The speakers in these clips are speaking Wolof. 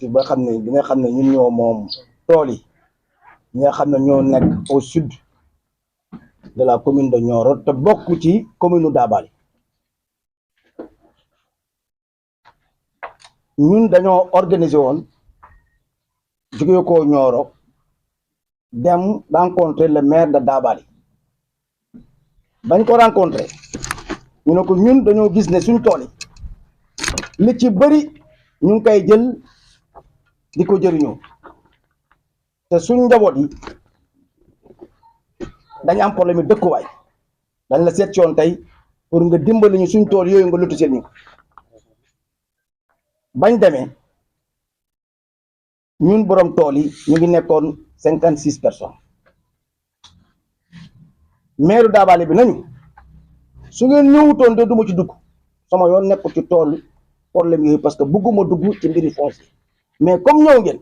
ba xam ne bi nga xam ne ñun ñoo moom tool yi ñi nga xam ne ñoo nekk au sud de la commune de Nioro te bokk ci commune Dabali ñun dañoo organiser woon jóge ko Nioro dem rencontrer le maire de Dabali bañ ko rencontrer ñu ne ko ñun dañoo gis ne suñ tool yi li ci bëri ñu ngi koy jël di ko jëriñoo te suñ njaboot yi dañ am problème yi dëkkuwaay dañ la seet yoon tey pour nga dimbali ñu suñ tool yooyu nga lotissé ñu bañ demee ñun borom tool yi ñu ngi nekkoon 56 personnes maire Dabali bi nañu su ngeen ñëwutoon de duma ci dugg sama yoon nekkul ci tool problème yooyu parce que bëgguma dugg ci mbiri foncier mais comme ñëw ngeen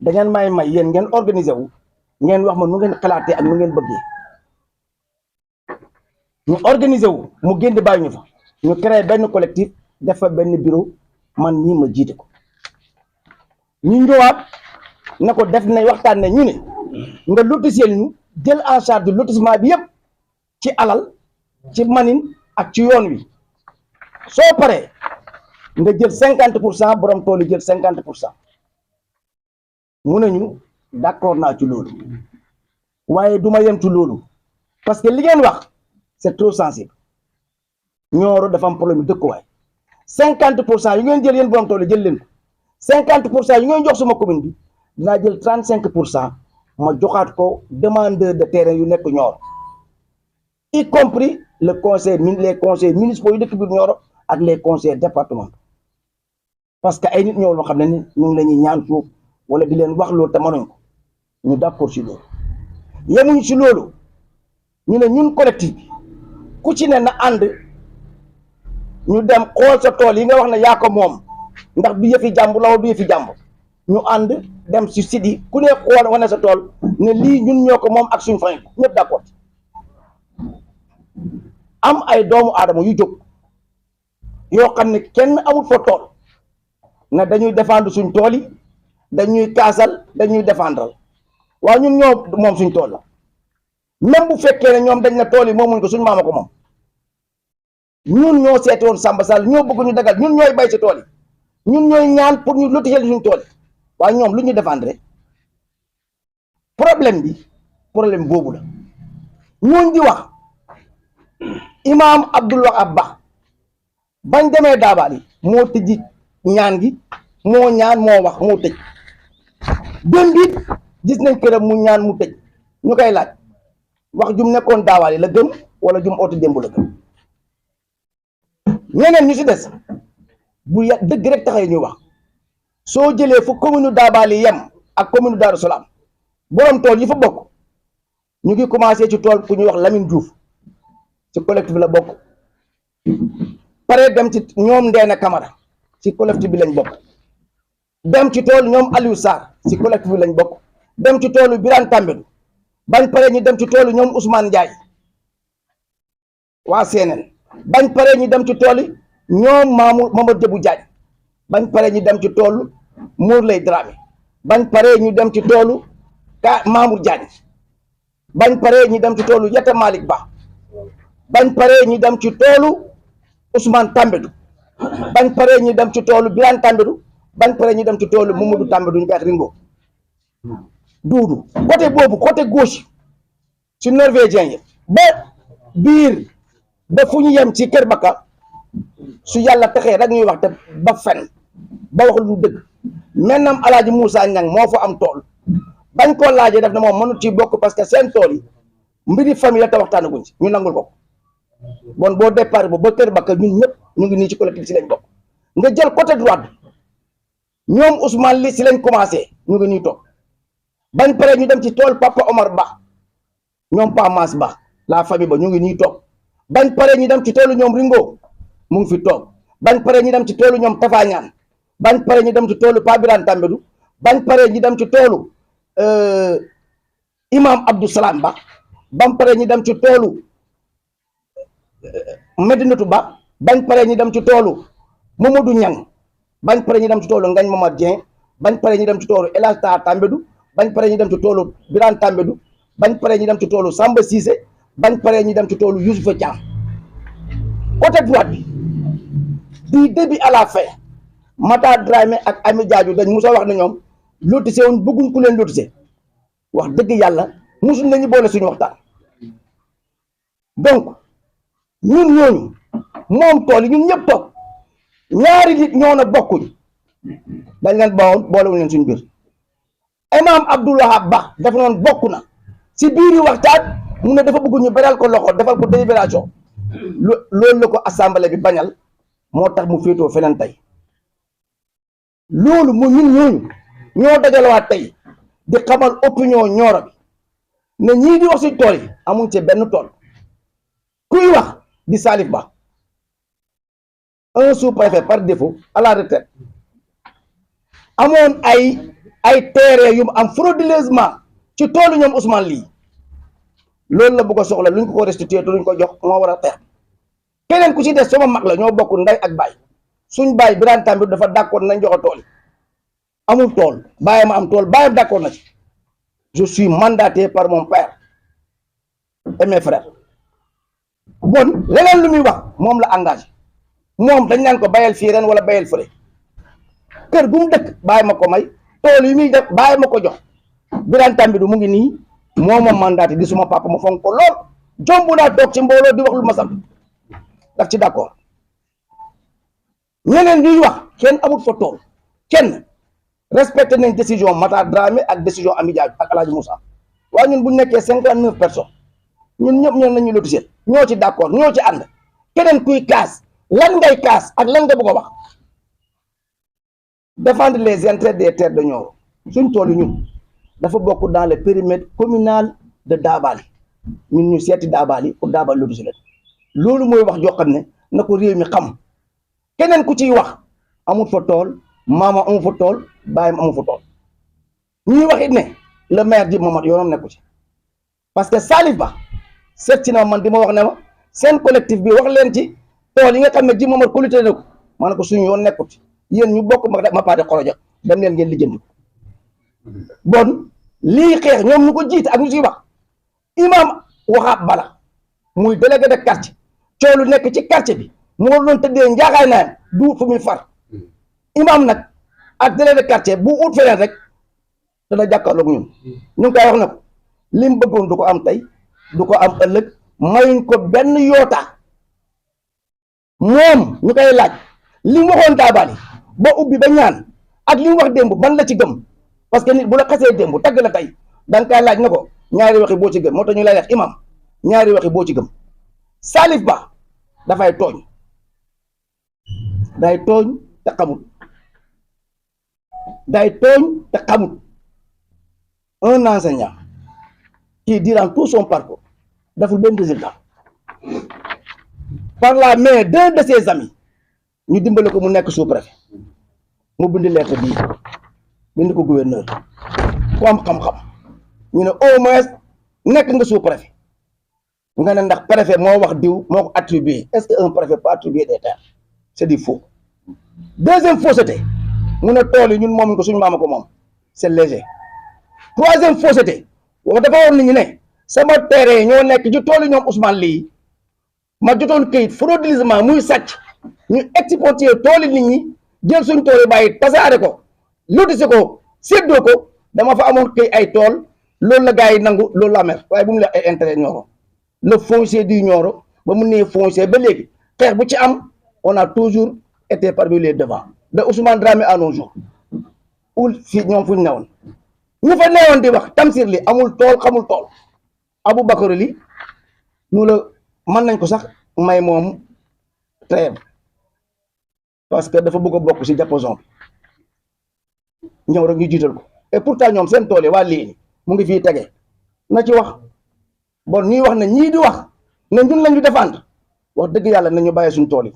da ngeen may yéen ngeen organiser wu ngeen wax ma nu ngeen xalaatee ak nu ngeen bëggee ñu organiser wu mu génn bàyyi ñu fa ñu créé benn collectif def fa benn bureau man nii ma jiite ko ñu ñëwaat ne ko def nañ waxtaan ne ñu ne nga lotisseel ñu jël en charge lotissement bi yëpp ci alal ci manin ak ci yoon wi soo paree nga jël 50% borom tool yi jël 50% mu ne ñu d'accord naa ci loolu waaye du ma yem ci loolu parce que li ngeen wax c'est trop sensible Nioro dafa am problème dëkkuwaay 50% yu ngeen jël yéen borom tool yi jël leen ko 50% yu ngeen jox suma commune bi dinaa jël 35% ma joxaat ko demandeur de terrain yu nekk Nioro y compris le conseil les conseils municipaux yu dëkk biir Nioro ak les conseils départementaux parce que ay nit ñoo xam ne ni ñu ngi la ñuy ñaan suuf wala di leen wax loolu te mënuñ ko ñu d'accord ci loolu yemuñ ci loolu ñu ne ñun collectif bi ku ci ne na ànd ñu dem xool sa tool yi nga wax ne yaa ko moom ndax du yëfi jàmbur la wala du yëfi jàmbur ñu ànd dem ci site yi ku ne xool wane sa tool ne lii ñun ñoo ko moom ak suñu famille ñëpp d'accord am ay doomu aadama yu jóg yoo xam ne kenn amul fa tool ne dañuy défendre suñ tool yi dañuy kaasal dañuy défendral waaye ñun ñoo moom suñ tool la même bu fekkee ne ñoom dañ ne tool yi moomuñ ko suñ maama ko moom ñun ñoo seeti woon Samba Sall ñoo bëgg ñu dagal ñun ñooy bay ci tool yi ñun ñooy ñaan pour ñu lotissé suñ tool yi waaye ñoom lu ñu défendre problème boobu la ñooñ di wax imaam Abdoul Wahab Ba bañ demee Dabali moo tëjji ñaan gi moo ñaan moo wax moo tëj démb it gis nañ këram mu ñaan mu tëj ñu koy laaj wax jum nekkoon Dabali la gëm wala jum oote démb la gëm ñeneen ñu ci des bu ya dëgg rek taxay ñuy wax soo jëlee fu commune Dabali yem ak commune Darou Salam borom tool yi fa bokk ñu ngi commencé ci tool ku ñuy wax Lamine Diouf ci collectif bi la bokk pare dem ci ñoom Ndeena Camara ci collectif bi lañ bokk dem ci tool ñoom Aliou Sarr ci collectif bi lañ bokk dem ci toolu Birane Tambédou bañ pare ñu dem ci toolu ñoom Ousmane Ndiaye waa CNN bañ pare ñu dem ci tooli ñoom Mamadou Debou Diagne bañ pare ñu dem ci toolu Mour Lay Dramé bañ pare ñu dem ci toolu Mamour Diagne bañ pare ñu dem ci toolu Yatta Malick Ba bañ pare ñu dem ci toolu Ousmane Tambédou bañ pare ñu dem ci toolu Birane Tambédou bañ pare ñu dem ci toolu Mamadou Tambédou ñu koy wax Ringo duudu côté boobu côté gauche ci norvégien yi ba biir ba fu ñu yem ci Kër Bakka su yàlla taxee rek ñuy wax te ba fen ba wax lu dëgg maintenant Alaaji Moussa Niang moo fa am tool bañ ko laajee def na moom mënut ci bokk parce que seen tool yi mbiri famille la te waxtaanaguñ ci ñu nangul ko bon boo départ ba Kër Bakka ñun ñëpp ñu ngi nii ci collectif si lañ bokk nga jël côté droite ñoom Ousmane li si lañ commencé ñu ngi nii toog bañ pare ñu dem ci tool Papa Omar Ba ñoom Pa Mass Ba la famille ba ñu ngi nii toog bañ pare ñu dem ci toolu ñoom Ringo mu ngi fi toog bañ pare ñu dem ci toolu ñoom Tafa Ñaan bañ pare ñu dem ci toolu Pa Birane Tambédou bañ pare ñu dem ci toolu imam Abdou Salam Ba bañ pare ñu dem ci toolu Medinatu Ba bañ pare ñu dem ci toolu Mamadou Ñang bañ pare ñu dem ci toolu Ngagne Momar Dieng bañ pare ñu dem ci toolu El Hadj Taha Tambédou bañ pare ñu dem ci toolu Birane Tambédou bañ pare ñu dem ci toolu Samba Cissé bañ pare ñu dem ci toolu Youssoufa Thiam côté droite bi du début à la fin Matar Dramé ak Ami Diadio dañ musa wax ne ñoom lotissé wuñ bëgguñ ku leen lotissé wax dëgg yàlla musul nañu boole suñu waxtaan donc ñun ñooñu moom tool yi ñun ñëpp toog ñaari nit ñoo na bokkuñ dañ leen bawoon boolewuñ leen suñu biir imam Abdoul Wahab Ba dafa noonu bokk na si biir waxtaan mu ne dafa bëgg ñu beral ko loxo defal ko délibération loolu la ko assemblée bi bañal moo tax mu féetoo feneen tey loolu mu ñun ñooñu ñoo dajalewaat tey di xamal opinion Nioro bi ne ñii di wax si tool yi amuñ ci benn tool kuy wax di Salif Ba un sous-préfet par défaut à la retraite amoon ay terrain yu mu am frauduleusement ci toolu ñoom Ousmane lii loolu la bëgg a soxla luñ ko restitué te luñ ko jox moo war a xeex keneen ku ci des sama mag la ñoo bokk ndey ak baay suñ baay Birane Tambédou dafa d'accord nañ joxe tool yi amul tool bàyyam am tool bàyyam d'accord na ci je suis mandaté par mon père et mes frères bon leneen lu muy wax moom la engagé moom dañ naan ko bayal fii ren wala bayal fële kër gu mu dëkk bàyyi ma ko may tool yi muy def bàyyi ma ko jox Birane Tambédou mu ngi nii moo ma mandaté di suma papa ma fonk ko lool jomb naa toog ci mbooloo di wax lu ma sant daf ci d'accord ñeneen ñuy wax kenn amul fa tool kenn respecté nañ décision Matar Dramé ak décision Ami Diadio ak El Hadj Moussa waaye ñun bu ñu nekkee 59 personnes ñun ñëpp ñoo nañu lotissé ñoo ci d'accord ñoo ci ànd keneen kuy kaas lan ngay kaas ak lan nga bëgg a wax défendre les intérêts des terres de Nioro suñ tool yi ñun dafa bokk dans le périmètre communal de Dabali ñun ñu seeti Dabali pour Dabali lotissé leen loolu mooy wax joo xam ne na ko réew mi xam keneen ku ciy wax amul fa tool maama amul fa tool bàyyam amul fa tool ñuy wax it ne le maire Djiby Mamadou yoonam nekku ci parce que Salif Ba seet ci na man di ma wax ne ma seen collectif bi wax leen ci tool yi nga xam ne Djiby Mamadou collecté na ko ma ne ko suñu yoon nekku ci yéen ñu bokk ma paate xoroja dem leen ngeen lijjanti ko bon lii xeex ñoom ñu ko jiite ak ñu ciy wax imam Wahab Bala muy délégué de quartier coolu nekk ci quartier bi moo doon tëddee njaaxaay naa du fu muy far imam nag ak délégué de quartier bu ut feneen rek dana jàkkaarloog ñun ñu ngi koy wax ne ko li mu bëggoon du ko am tey du ko am ëllëg mayuñ ko benn yoota moom ñu koy laaj li mu waxoon Dabali ba ubbi ba ñaan ak li mu wax démb ban la ci gëm parce que nit bu la xasee démb tagg la tey da nga koy laaj na ko ñaari waxi boo ci gëm moo tax ñu lay wax imam ñaari waxi boo ci gëm Salif Ba dafay tooñ day tooñ te xamut day tooñ te xamut un enseignant qui durant tout son parcours deful benn résultat par la main d'un de ses amis ñu dimbale ko mu nekk sous-préfet mu bind lettre bii bind ko gouverneur ku am xam-xam ñu ne au moins nekk nga sous-préfet nga ne ndax préfet moo wax diw moo ko attribué est-ce que un préfet peut attribuer des terres c'est du faux deuxième fausseté mu ne tool yi ñun moomuñ ko suñu maama ko moom c'est léger troisième fausseté wax dafa woon nit ñi ne sama terrain ñoo nekk ci tool yi ñoom Ousmane lii ma jotoon këyit frauduleusement muy sàcc ñu exporté tool yi nit ñi jël suñ tool yi bàyyi tasaare ko lotissé ko séddoo ko dama fa amoon këy ay tool loolu la gars yi nangu loolu la mer waaye bu mu la ay intérêt Nioro le foncier du Nioro ba mu nee foncier ba léegi xeex bu ci am on a toujours été parmi les devants de Ousmane Dramé à nos jours ul fii ñoom fu ñu newoon ñu fa newoon di wax Tamsir li amul tool xamul tool Aboubacar li ñu la mën nañ ko sax may moom trêve parce que dafa bëgg a bokk ci diapason bi ñëw rek ñu jiital ko et pourtant ñoom seen tool yi waa lii mu ngi fii tege na ci wax bon ñuy wax ne ñii di wax ne ñun lañu défendre wax dëgg yàlla nañu bàyyi suñu tool yi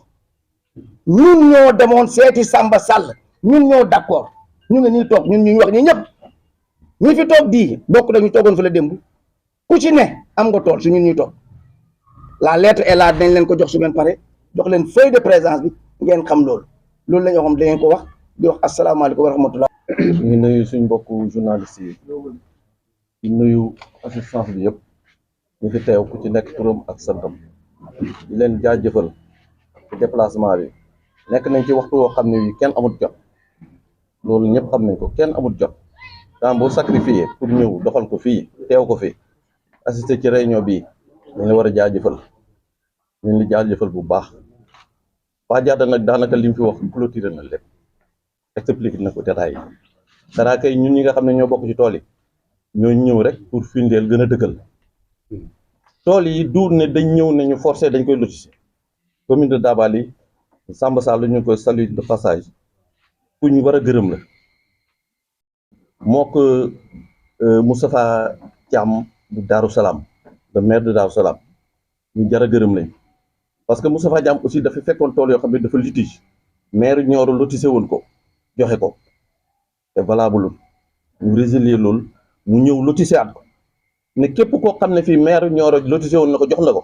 ñun ñoo demoon seeti Samba Sall ñun ñoo d'accord ñu ngi nii toog ñun ñuy wax ñi ñëpp ñi fi toog di bokk dañu toogoon fa la démb ku ci ne am nga tool su ñun ñuy toog la lettre est là dañ leen ko jox su ngeen pare jox leen feuille de présence bi ngeen xam loolu loolu la ñu xam da ngeen ko wax di wax asalaamaaleykum wa rahmatullah. ñu ngi nuyu suñ mbokku journaliste yi di nuyu assistance bi yëpp ñu fi teew ku ci nekk turam ak santam di leen jaajëfal ci déplacement bi nekk nañ ci waxtu woo xam ne wi kenn amut jot loolu ñëpp xam nañ ko kenn amut jot temps boo sacrifié pour ñëw doxal ko fii teew ko fi assister ci réunion bii dañ la war a jaajëfal ñu li jaajëfal bu baax waa jaata nag daanaka li mu fi wax clôturé na lépp expliqué na ko détail yi dara kay ñun ñi nga xam ne ñoo bokk ci tool yi ñoo ñëw rek pour firndeel gën a dëggal tool yi duur ne dañ ñëw ne ñu forcé dañ koy lotisser commune de Dabali Samba Sall ñu ngi koy saluer de passage ku ñu war a gërëm la moo ko Moustapha Thiam bu Darou Salaam le maire de Darou Salaam ñu jar a gërëm lañ parce que Moustapha Thiam aussi dafa fekkoon tool yoo xam ne dafa litige maire Nioro lotissé woon ko joxe ko te valable ñu résilier loolu mu ñëw lotissé at ko ne képp koo xam ne fii maire Nioro lotissé woon na ko jox la ko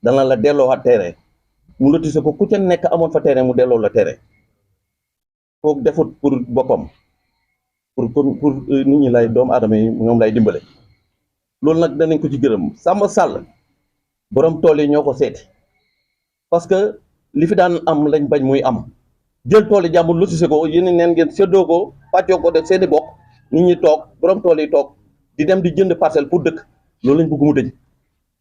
dana la delloowaat terrain mu lotissé ko ku ca nekk amoon fa terrain mu delloo la terrain kooku defut pour boppam pour nit ñi lay doomu aadama yi ñoom lay dimbale loolu nag danañ ko ci gërëm Samba Sall borom tool yi ñoo ko seeti parce que li fi daan am lañ bañ muy am jël tool yi jàmbur lotissé ko yéen neen ngeen séddoo ko pàccoo ko def seeni bokk nit ñi toog borom tool yi toog di dem di jënd parcelle pour dëkk loolu lañ bëgg mu dëj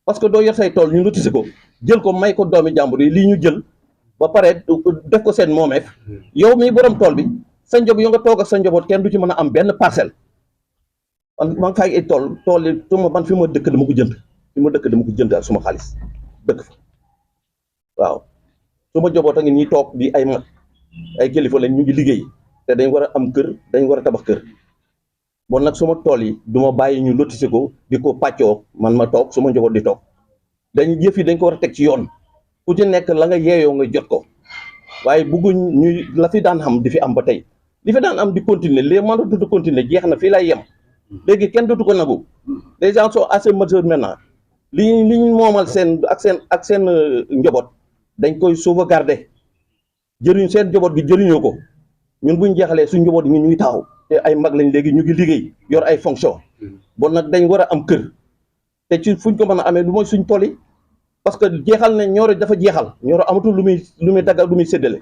parce que doo yor say tool ñu lotissé ko jël ko may ko doomi jàmbur yi lii ñu jël ba pare def ko seen moomeef yow mii borom tool bi sa njaboot yo nga toog ak sa njaboot kenn du ci mën a am benn parcelle man fay ay tool yi suma man fi ma dëkk dama ko jënd dama ko jënd ak suma xaalis dëkk fa waaw suma njaboot a ngi ñuy toog di ay mag ay kilifa lañ ñu ngi liggéey te dañ war a am kër dañ war a tabax kër bon nag suma tool yi du ma bàyyi ñu lotissé ko di ko pàccoo man ma toog suma njaboot di toog dañ jëf yi dañ ko war a teg ci yoon ku ci nekk la nga yeeyoo nga jot ko waaye bëgguñ ñuy la fi daan xam di fi am ba tey li fi daan am di continuer les mandats de continuer jeex na fii lay yem léegi kenn dootu ko nagu les gens sont assez majeurs maintenant li ñu moomal seen njaboot dañ koy sauvegarder jëriñ seen njaboot gi jëriñoo ko ñun buñ jeexalee suñ njaboot gi ñu ngi taxaw te ay mag lañ léegi ñu ngi liggéey yor ay fonction bon nag dañ war a am kër te ci fuñ ko mën a amee lu mooy suñ tool yi parce que jeexal ne Nioro dafa jeexal Nioro amatul lu muy daggal lu muy séddale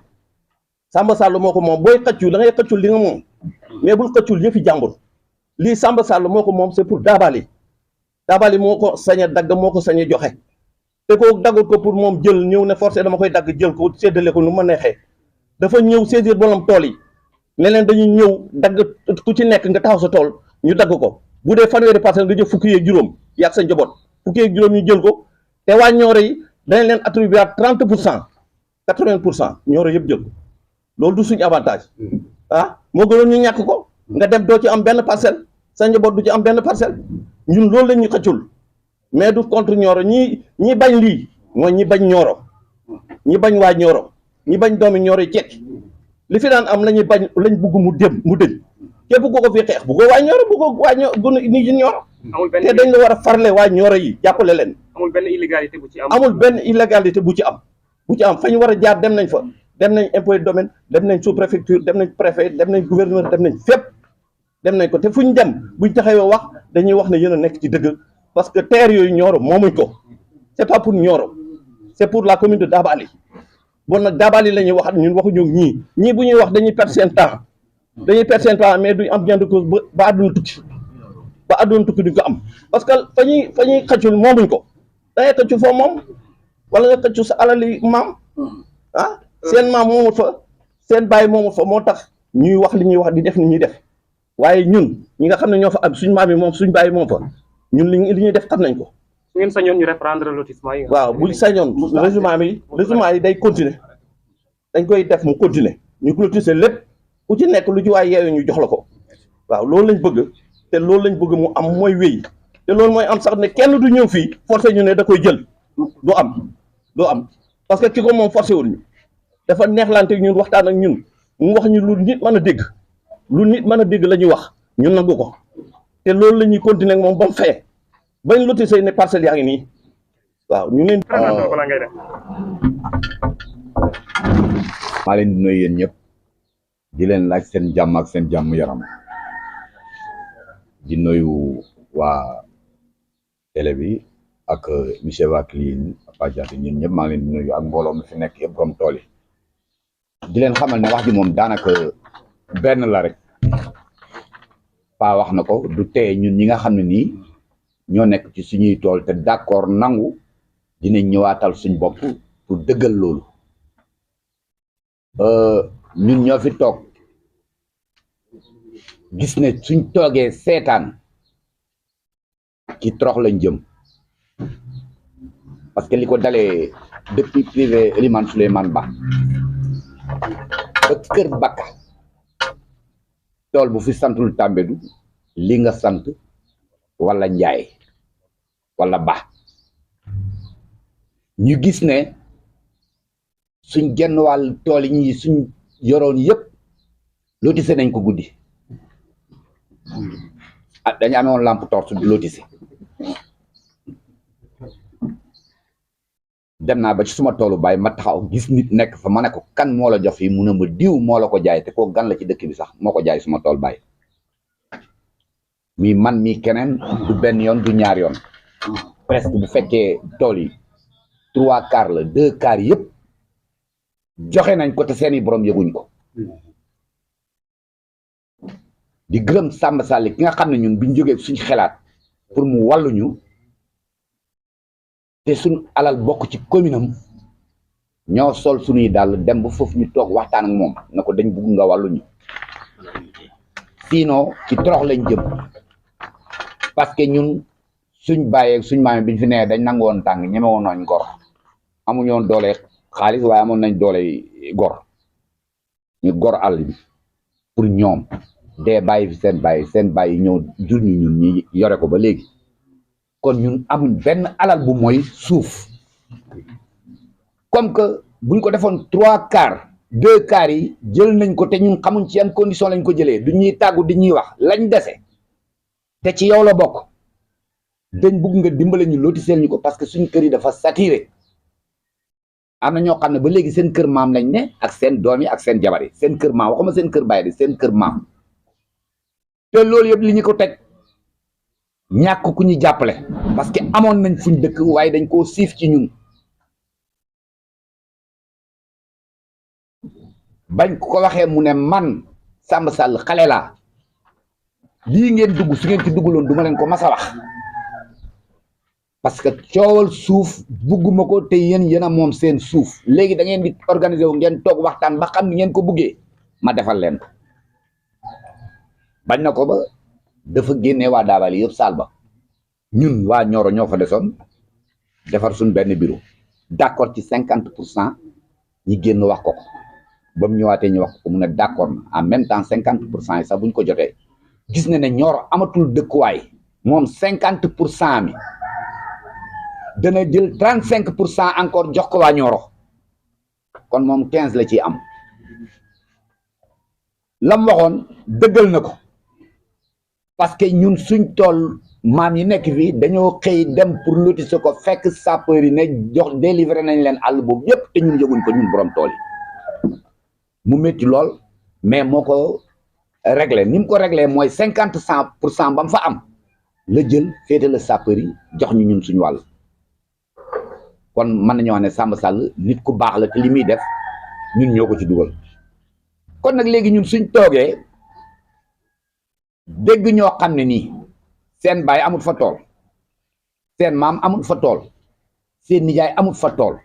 Samba Sall moo ko moom booy xëccul da ngay xëccul li nga moom mais bul xëccul yëfi jàmbur lii Samba Sall moo ko moom c'est pour Dabali moo ko sañ a dagg moo ko sañ a joxe te ko daggul ko pour moom jël ñëw ne forcé dama koy dagg jël ko séddale ko nu ma neexee dafa ñëw saisir borom tool yi ne leen dañuy ñëw dagg ku ci nekk nga taxaw sa tool ñu dagg ko bu dee fanweeri parcelle nga jël fukki yeeg juróom yàgg sa njaboot fukki yeeg juróom ñu jël ko te waa Nioro yi dañ leen attribué 30% 80% Nioro yëpp jël ko loolu du suñu avantage moo gënoon ñu ñàkk ko nga dem doo ci am benn parcelle sa njaboot du ci am benn parcelle ñun loolu la ñu xëccul mais du contre Nioro ñi bañ lii mooy ñi bañ Nioro ñi bañ waa Nioro ñi bañ doomi Nioro yi cekki li fi daan am lañuy bañ lañ bugg mu dëñ képp ku ko fi xeex bu ko waa Nioro bu ko waa Nioro te dañ la war a farle waa Nioro yi jàppale leen amul benn illégalité bu ci am bu ci am fa ñu war a jaar dem nañ fa dem nañ impôt domaine dem nañ sous préfecture dem nañ préfet dem nañ gouverneur dem nañ fépp dem nañ ko te fu ñu dem buñ taxawee wax dañuy wax ne yéen a nekk ci dëgg parce que terre yooyu Nioro moomuñ ko c'est pas pour Nioro c'est pour la commune de Dabali bon nag Dabali la ñuy wax ñun waxuñu ñii bu ñuy wax dañuy perdre seen temps mais duñ am gain de cause ba àdduna tukki duñ ko am parce que fa ñuy xëccul moomuñ ko dangay xëccu foo moom wala nga xëccu sa alali maam seen maam moomut fa seen bàyyi moomut fa moo tax ñuy wax li ñuy wax di def ni ñuy def waaye ñun ñi nga xam ne ñoo fa am suñ maam yi moom suñ bàyyi moom fa ñun li ñuy def xam nañ ko. su ngeen sañoon ñu reprendre lotissement yi. waaw buñ sañoon régime yi day continuer dañ koy def mu continuer ñu clôturer lépp ku ci nekk lu ci waay yeewu ñu jox la ko waaw loolu lañ bëgg te loolu lañ bëgg mu am mooy wéy te loolu mooy am sax ne kenn du ñëw fii forcé ñu ne da koy jël du am parce que ki ko moom forcé wul ñu dafa neexlante ñun waxtaan ak ñun mu wax ñu lu nit mën a dégg la ñuy wax ñun nangu ko te loolu la ñuy continuer ak moom ba mu fay bañ lotissé ne parcelles yaa ngi nii waaw ñu leen maa leen di nuyu yéen ñëpp di leen laaj seen jàmm ak seen jàmm yaram di nuyu waa télé bi ak monsieur Wakilin Padiaté ñun ñëpp maa ngi leen di nuyu ak mbooloo mi fi nekk yëpp borom tool yi di leen xamal ne wax ji moom daanaka benn la rek Paa wax na ko du teye ñun ñi nga xam ne nii ñoo nekk ci suñuy tool te d'accord nangu dinañ ñëwaatal suñ bopp pour dëggal loolu ñun ñoo fi toog gis ne suñ toogee seetaan ci torox lañ jëm parce que li ko dalee depuis privé Elimane Souleymane Ba ba kër Bakka tool bu fi santul Tambédou li nga sant wala Njaay wala Ba ñu gis ne suñ genn wàll tool yi ñi suñ yoroon yëpp lotissé nañ ko guddi dañu amoon lampe torche du lotissé dem naa ba ci suma toolu baay ma taxaw gis nit nekk fa ma ne ko kan moo la jox fii mu ne ma diw moo la ko jaay te koo gan la ci dëkk bi sax moo ko jaay suma tool baay mi man mi keneen du benn yoon du ñaar yoon presque bu fekkee tool yi 3/4 la 2/4 yëpp joxe nañ ko te seeni borom yëguñ ko di gërëm Samba Sall ki nga xam ne ñun biñ jógee suñ xelaat pour mu wàlluñu te suñ alal bokk ci commune am ñoo sol suñuy dàll dem ba foofu ñu toog waxtaan ak moom na ko dañ bugg nga wàlluñu sinon ci torox lañ jëm parce que ñun suñ bàyyee suñ maame biñ fi nee dañ nangoon tàng ñemewoon nañ gor amuñu woon doole xaalis waaye amoon nañ doole gor ñu gor àll bi pour ñoom dee bàyyi fi seen bàyyi ñëw jur ñu ñun ñi yore ko ba léegi kon ñun amuñ benn alal bu mooy suuf comme que buñ ko defoon 3/4 2/4 yi jël nañ ko te ñun xamuñ ci yan condition lañ ko jëlee du ñuy tàggu di ñuy wax lañ dese te ci yow la bokk dañ bugg nga dimbale ñu lotiseel ñu ko parce que suñ kër yi dafa saturé am na ñoo xam ne ba léegi seen kër maam lañ ne ak seen doom yi ak seen jabar yi seen kër maam waxuma seen kër baay di seen kër maam te loolu yëpp li ñu ko teg ñàkk ku ñu jàppale parce que amoon nañ fuñ dëkk waaye dañ koo siif ci ñun bañ ko waxee mu ne man Samba Sall xale laa lii ngeen dugg su ngeen ci dugguloon du ma leen ko mas a wax parce que coowal suuf bugguma ko te yéen a moom seen suuf léegi da ngeen di organiser wu ngeen toog waxtaan ba xam ni ngeen ko buggee ma defal leen ko bañ na ko ba dafa génne waa daabali yëpp saal ba ñun waa Nioro ñoo fa desoon defar suñ benn bureau d'accord ci 50% ñi génn wax ko ba mu ñëwaatee ñu wax ko mu ne d'accord en même temps 50% yi sax buñ ko jotee gis na ne Nioro amatul dëkkuwaay moom 50% mi dana jël 35% encore jox ko waa Nioro kon moom 15 la ciy am lam waxoon dëggal na ko parce que ñun suñ tool maam yi nekk fii dañoo xëy dem pour lotisser ko fekk sapeur yi ne jox délivré nañ leen àll boobu yépp te ñun yëguñ ko ñun borom tool yi mu métti lool mais moo ko réglé ni mu ko réglé mooy 50% ba mu fa am la jël féete la sapeur yi jox ñu ñun suñu wàll kon mën nañoo wax ne Samba Sall nit ku baax la te li muy def ñun ñoo ko ci dugal kon nag léegi ñun suñ toogee dégg ñoo xam ne nii seen baay amul fa tool seen maam amul fa tool seen nijaay amul fa tool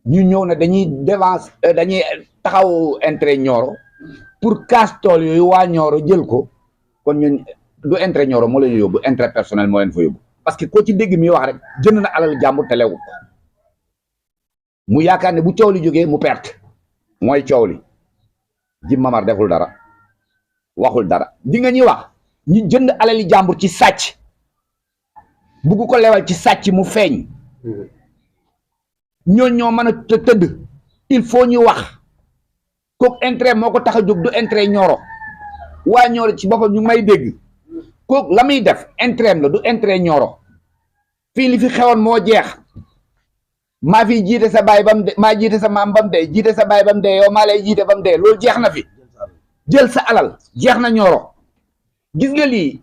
ñu ñëw na dañuy dévance dañuy taxaw intérêt Nioro pour casse tool yooyu waa Nioro jël ko kon ñun du intérêt Nioro moo leen yóbbu intérêt personnel moo leen fa yóbbu parce que koo ci dégg mi wax rek jënd na alal jàmbur te lewu ko mu yaakaar ne bu coow li jógee mu perte mooy coow li Jim Mamar deful dara waxul dara di nga ñuy wax ñu jënd alali jàmbur ci sàcc bugg ko lewal ci sàcc mu feeñ ñoo mën a tëdd il faut ñu wax kooku intérêt moo ko tax a jóg du intérêt Nioro waa Nioro ci boppam ñu may dégg kooku la muy def intérêt la du intérêt Nioro fii li fi xewoon moo jeex maa fi jiite sa baay bam de maa jiite sa maam bam dee jiite sa baay bam dee yow maa lay jiite bam dee loolu jeex na fi jël sa alal jeex na Nioro gis nga lii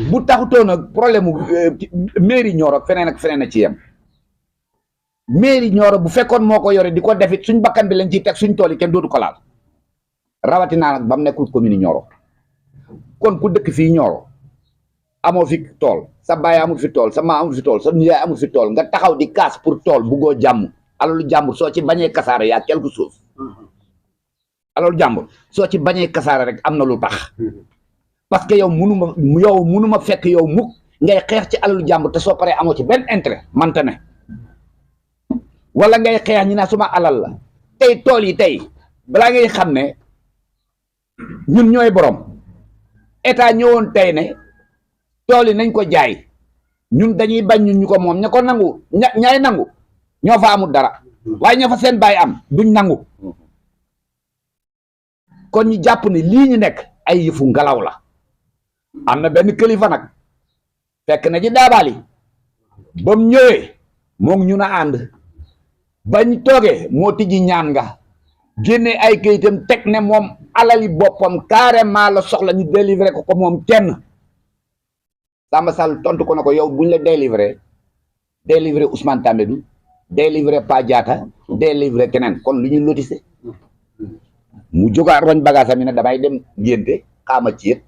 bu taxutoon ak problème mu mairie Nioro feneen ak feneen a ci yem mairie Nioro bu fekkoon moo ko yore di ko defit suñ bakkan bi lañ ciy teg suñ tool yi kenn dootu ko laal rawatinaa nag ba mu nekkul commune Nioro kon ku dëkk fii Nioro amoo fi tool sa baay amul fi tool sa maa amul fi tool sa nijaay amul fi tool nga taxaw di kaas pour tool buggoo jàmm alalu jàmbur soo ci bañee kasaara yaa quelque chose alalu jàmbur soo ci bañee kasaara rek am na lu tax parce que yow munuma fekk yow mukk ngay xeex ci alalu jàmbur te soo paree amoo ci benn intérêt manta ne wala ngay xeex ñi ne suma alal la tey tool yi tey balaa ngay xam ne ñun ñooy borom état ñëwoon tey ne tool yi nañ ko jaay ñun dañuy bañ ñun ñu ko moom ña ko nangu ñaay nangu ñoo fa amul dara waaye ña fa seen baay am duñ nangu kon ñu jàpp ne lii ñu nekk ay yëfu ngelaw la am na benn kilifa nag fekk na ci daabaali ba mu ñëwee moom ñu na ànd bañ toogee moo tijji ñaan nga génne ay kayitam teg ne moom alali boppam carrément la soxla ñu délivrer ko moom kenn Samba Sall tontu ko na ko yow buñ la délivrer Ousmane Tambédou délivrer Pa Diatta délivrer keneen kon lu ñu lotissé mu jógaat roñ bagage mi ne damay dem ngénte xaama ci yët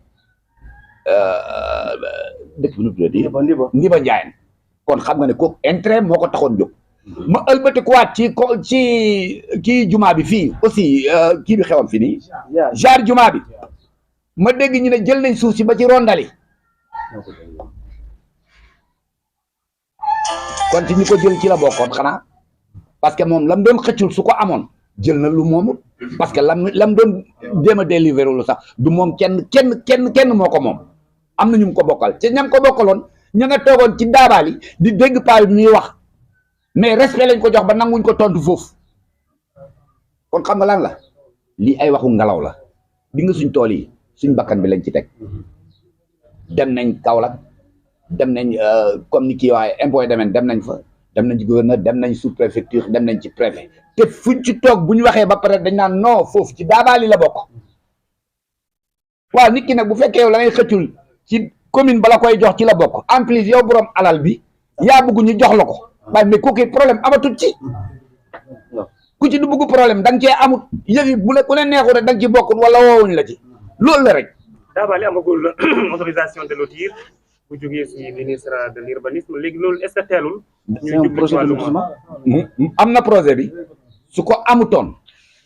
dëkk bi nu tuddati Ndiba Ndiaye kon xam nga ne kooku intérêt moo ko taxoon jóg ma ëlbati ko waat ci kii jumaa bi fii aussi kii bi xewam fi nii jaar jumaa bi ma dégg ñu ne jël nañ suuf si ba ci rondali kon ci ñu ko jël ci la bokkoon xanaa parce que moom lam doon xëccul su ko amoon jël na lu moomu parce que lam doon jéem a délivrer lu sax du moom kenn moo ko moom am na ñu ko bokkal ci ñam ko bokkaloon ña nga toogoon ci daabaali di dégg paa bi ñuy wax mais respect lañ ko jox ba nanguñ ko tontu foofu kon xam nga lan la lii ay waxu ngelaw la di nga suñ tool yi suñ bakkan bi lañ ci teg dem nañ Kaolack dem nañ comme ni kii waaye impôt domaine dem nañ fa dem nañ ci gouverneur dem nañ sous préfecture dem nañ ci préfet te fuñ ci toog bu ñu waxee ba pare dañ naan non foofu ci daabaali la bokk waaw nit ki nag bu fekkee yow la ngay xëccul ci commune bala koy jox ci la bokk en plus yow borom alal bi yaa bëgg ñu jox la ko waaye mais kooku problème amatut ci ku ci du bëgg problème da nga cee amut yëfi bu ne ku ne neexu rek da nga ci bokkut wala woowuñ la ci loolu la rek. Daabaali amagul autorisation de lotir bu jógee si ministre de l'urbanisme léegi loolu est-ce que teelul. c'est un projet de lotissement. am na projet bi su ko amutoon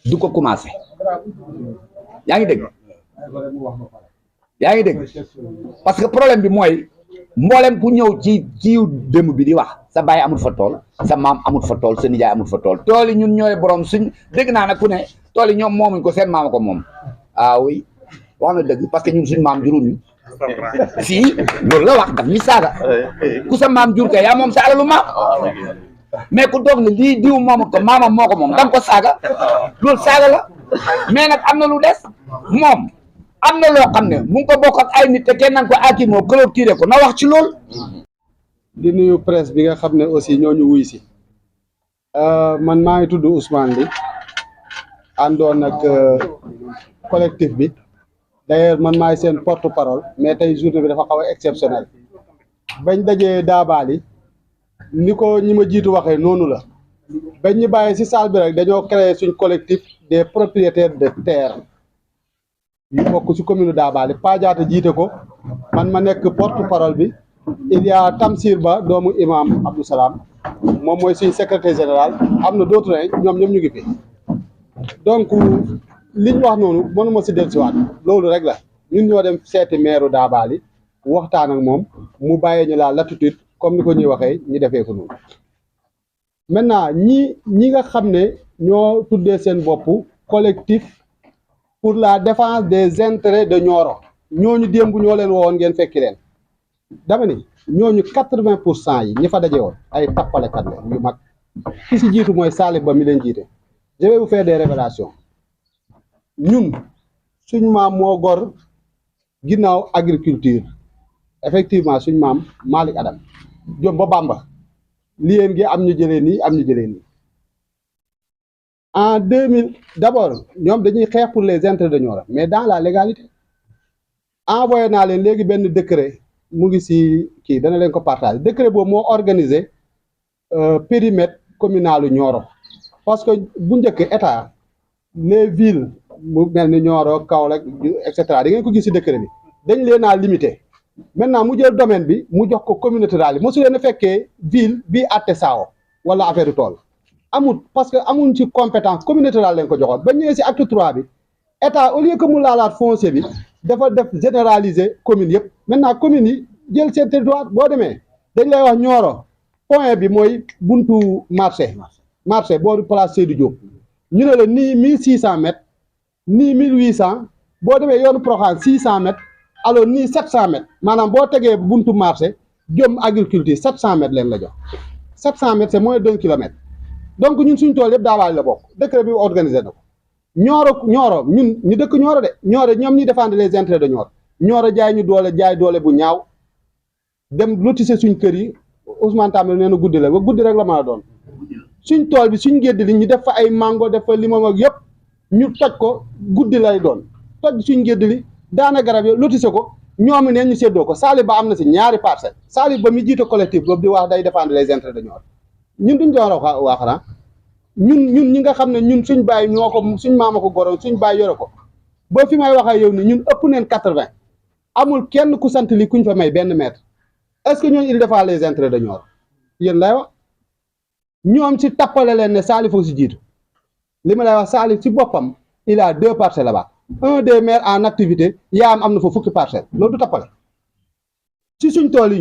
du ko commencé yaa ngi dégg parce que problème bi mooy mboolem ku ñëw ci démb bi di wax sa baay amul fa tool sa maam amul fa tool sa nijaay amul fa tool tool yi ñun ñooy borom suñ dégg naa nag ku ne tool yi ñoom moomuñ ko seen maama ko moom ah oui wax na dëgg parce que ñun suñ maam jurul ñu fii loolu la wax daf ñu saaga ku sa maam jur kay yaa moom sa alalu maam mais ku toog ne lii diw moomut ko maamam moo ko moom danga ko saaga loolu saaga la mais nag am na lu des moom am na loo xam ne mu ngi ko bokk ak ay nit te kenn nan ko aki moo clôturé ko na wax ci loolu. di nuyu presse bi nga xam ne aussi ñooñu wuy si man maa ngi tudd Ousmane Ly àndoon ak collectif bi d'ailleurs man maay seen porte parole mais tey journée bi dafa xaw a exceptionnel bañ dajee daabaali ni ko ñi ma jiitu waxee noonu la bañ ñu bàyyi si salle bi rek dañoo créer suñ collectif des propriétaires de terre yu bokk si commune Daabaali Pa Diatta jiite ko man ma nekk porte parole bi il y a Tamsir Ba doomu imam Abdou Salam moom mooy suñ secrétaire général am na d'autres ñoom ñu ngi fi donc liñ wax noonu mënuma si dellusiwaat loolu rek la ñun ñoo dem seeti maire Daabaali waxtaan ak moom mu bàyyee ñu la latitude comme ni ko ñuy waxee ñu defee ko noonu maintenant ñi nga xam ne ñoo tuddee seen bopp collectif pour la défense des intérêts de Nioro ñooñu démb ñoo leen woowoon ngeen fekki leen dama ni ñooñu 80% yi ñi fa daje woon ay tappalekat la yu mag ki si jiitu mooy Salif Ba mi leen jiite je vais vous faire des révélations ñun suñ maam moo gor ginnaaw agriculture effectivement suñ maam Malick Adam jom ba Bamba li yéen gi am ñu jëlee nii am ñu jëlee nii en 2000 d'abord ñoom dañuy xeex pour les intérêts de Nioro mais dans la légalité envoyé naa leen léegi benn décret mu ngi si kii dana leen ko partage décret boobu moo organisé périmètre communal Nioro parce que bu njëkk état les villes mu mel ni Nioro Kaolack et cetera da ngeen ko gis si décret bi dañ leen a limité maintenant mu jël domaine bi mu jox ko communauté rurale yi mosu leen a fekkee ville bii àtte saawo wala affaire tool amul parce que amuñ ci compétence communauté rurale lañ ko joxoon ba ñëwee si acte 3 bi état au lieu que mu laalaat foncier bi dafa def généraliser commune yëpp maintenant commune yi jël seen territoire boo demee dañ lay wax Nioro point bi mooy buntu marché booru place Seydou Diop ñu ne la nii 1600 mètres nii 1800 boo demee yoonu Proxaan 600 mètres alors nii 700 mètres maanaam boo tegee buntu marché jëm agriculture 700 mètres leen la jox 700 mètres c'est moins d'1 kilomètre donc ñun suñ tool yëpp daawaale la bokk décret bi organisé na ko Nioro ñun ñu dëkk Nioro de Nioro ñoom ñuy défendre les intérêts de Nioro jaay ñu jaay doole bu ñaaw dem lotissé suñ kër yi Ousmane Tamel nee na guddi la ba guddi rek la mën a doon suñ tool bi suñ gédd li ñu def fa ay mango def fa limon ak yëpp ñu toj ko guddi lay doon toj suñ gédd li daana garab yi lotissé ko ñoomi neen ñu séddoo ko Salif Ba am na si ñaari parcelle Salif Ba mi jiite collectif boobu di wax day défendre les intérêts de Nioro ñun duñ jox waa xanaa ñun ñi nga xam ne ñun suñ bàyyi ñoo ko suñ maama ko goroon suñ bàyyi yore ko ba fi may waxee yow ni ñun ëpp neen 80 amul kenn ku sant li kuñ fa may benn mètre est-ce que ñooñu il défend les intérêts de Nioro yéen lay wax ñoom si tappale leen ne Salif foofu si jiitu li ma lay wax Salif si boppam il a 2 parcelles là-bas un des maires en activité yaa am na fa fukki parcelles loolu du tappale si suñ tool yi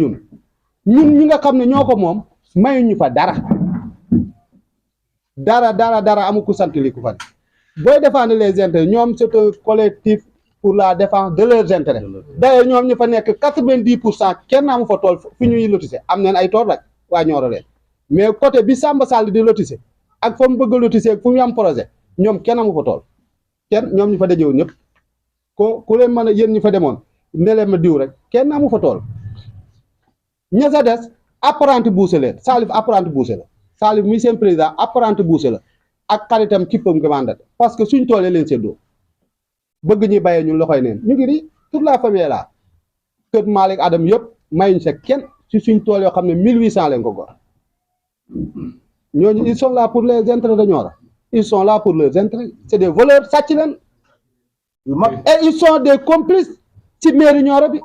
ñun ñi nga xam ne ñoo ko moom mayuñu fa dara amu ku sant li ku fa booy défendre les intérêts ñoom c'est un collectif pour la défense de leurs intérêts d'ailleurs ñoom ñu fa nekk 90% kenn amu fa tool fi ñuy lotissé am neen ay tool rek waa Nioro leen mais côté bi Samba Sall di lotissé ak fa mu bëgg a lotissé ak fu mu am projet ñoom kenn amu fa tool kenn ñoom ñu fa dajewoon ñëpp ku leen mën a yéen ñu fa demoon ne leen ma diw rek kenn amu fa tool ña sa des apprenti boucher leen Salif apprenti boucher la Salif mi seen président apprenti boucher la ak xaritam kippam commandate parce que suñ toolee leen seddoo bëgg ñuy bàyyee ñun loxoy neen ñu ngi di toute la famille là kër Malick Adam yëpp mayuñ sa kenn si suñ tool yoo xam ne 1800 leen ko gor ñooñu ils sont là pour les intérêts de Nioro ils sont là pour leurs intérêts c'est des voleurs sàcc leen et ils sont des complices ci mairie Nioro bi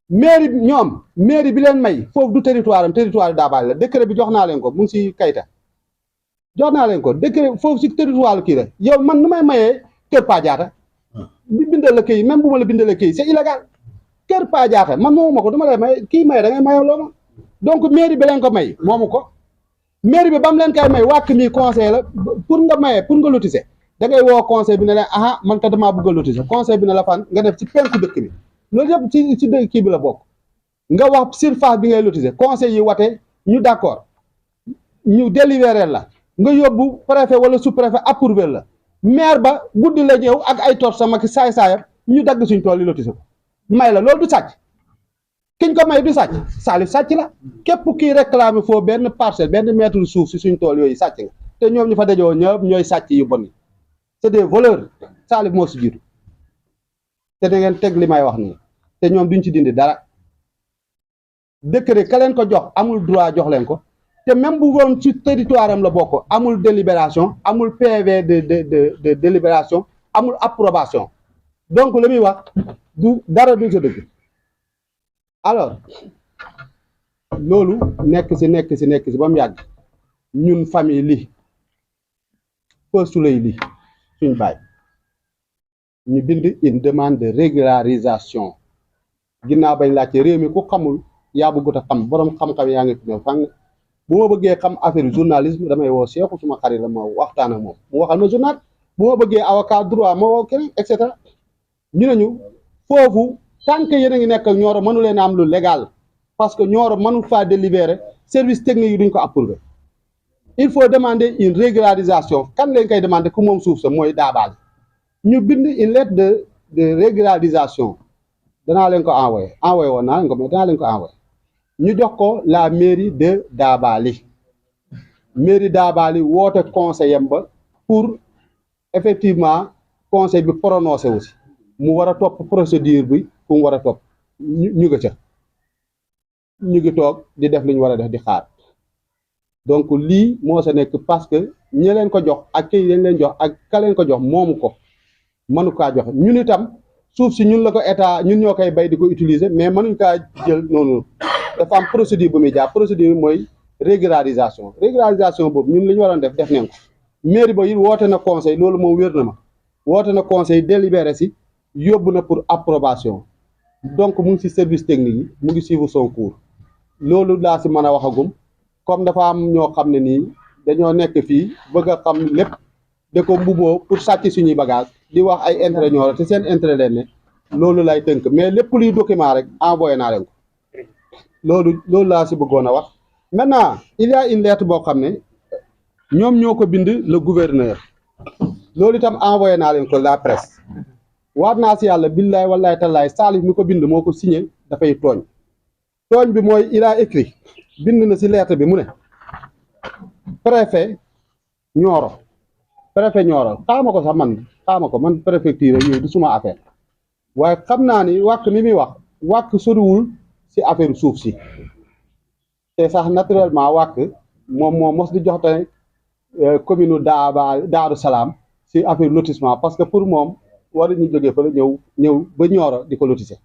mairie bi leen may foofu du territoire Daabali la décret bi jox naa leen ko mu ngi si kayita jox naa leen ko décret foofu si territoire kii la yow man nu may mayee Kër Pa Diatta bi bindal la këy même bu ma la bindal la këy c'est illégal Kër Pa Diatta man moomu ma ko dama lay may kii may da ngay mayoo loo ma donc mairie bi leen ko may moomu ko mairie bi ba mu leen koy may wàkk mi conseil la pour nga maye pour nga lotissé da ngay woo conseil bi ne leen aha man ka damaa bëgg a lotissé conseil bi ne la fan nga def ci penku dëkk bi loolu yëpp ci dëkk kii bi la bokk nga wax surface bi ngay lotissé conseil yi wate ñu d'accord ñu délibéré la nga yóbbu préfet wala sous préfet approuvé la maire ba guddi la ñëw ak ay tor sama ki saay-saayam ñu dagg suñ tool yi lotissé ko may la loolu du sàcc kiñ ko may du sàcc Salif sàcc la képp kii réclame foo benn parcelle benn mètre suuf si suñ tool yooyu sàcc nga te ñoom ñu fa dajoo ñëpp ñooy sàcc yu bon yi c'est des voleurs Salif moo si jiitu te da ngeen teg li may wax nii te ñoom duñ ci dindi dara décret ka leen ko jox amul droit jox leen ko te même bu woon ci territoire am la bokk amul délibération amul PV de délibération amul approbation donc li muy wax du dara du sa dëgg alors loolu nekk si ba mu yàgg ñun famille li postu lay li suñ baay ñu bind une demande de régularisation ginnaaw bañ laajte réew mi ku xamul yaa bëggut a xam borom xam-xam yaa ngi fi ne fang bu ma bëggee xam affaire journalisme damay woo Seexu suma xarit la ma waxtaan ak moom mu waxal ma journal bu ma bëggee avocat droit ma woo keneen et cetera ñu ne ñu foofu tant que yéen a ngi nekk ak Nioro mënu leen am lu légal parce que Nioro mënul faa délibérer service technique yi duñ ko approuver il faut demander une régularisation kan leen koy demander ku moom suuf sa mooy Daabali ñu bind une lettre de régularisation danaa leen ko envoyé woon naa leen ko mais danaa leen ko envoyé ñu jox ko la mairie de Daabali mairie Dabali woote conseil yam ba pour effectivement conseil bi prononcé aussi mu war a topp procédure bi fu mu war a topp ñu ngi ca ñu ngi toog di def li ñu war a def di xaar donc lii moo sa nekk parce que ñi leen ko jox ak kii dañ leen jox ak ka leen ko jox moomu ko mënu kaa joxe ñun itam suuf si ñun la ko état ñun ñoo koy bay di ko utiliser mais mënuñ kaa jël noonu dafa am procédure bu muy jaar procédure bi mooy régularisation boobu ñun li ñu waroon def nañ ko mairie ba it woote na conseil loolu moom wér na ma woote na conseil délibéré si yóbbu na pour approbation donc mu ngi si service technique yi mu ngi suivre son cours loolu laa si mën a waxagum comme dafa am ñoo xam ne nii dañoo nekk fii bëgg a xam lépp da ko mbuboo pour sàcc suñuy bagage di wax ay intérêt ñoo te seen intérêt leen ne loolu lay tënk mais lépp luy document rek envoyé naa leen ko loolu laa si bëggoon a wax maintenant il y a une lettre boo xam ne ñoom ñoo ko bind le gouverneur loolu itam envoyé naa leen ko la presse waat naa si yàlla billaay wallaay tallaay Salif mi ko bind moo ko signé dafay tooñ bi mooy il a écrit bind na si lettre bi mu ne préfet Nioro xaama ko sax man préfecture yooyu du suma affaire waaye xam naa ni wàkk mi muy wàkk soriwul si affaire suuf si te sax naturellement wàkk moom moo mos di jox te commune Daaru Salaam si affaire lotissement parce que pour moom war ñu jógee fa la ñëw ba Nioro di ko lotisser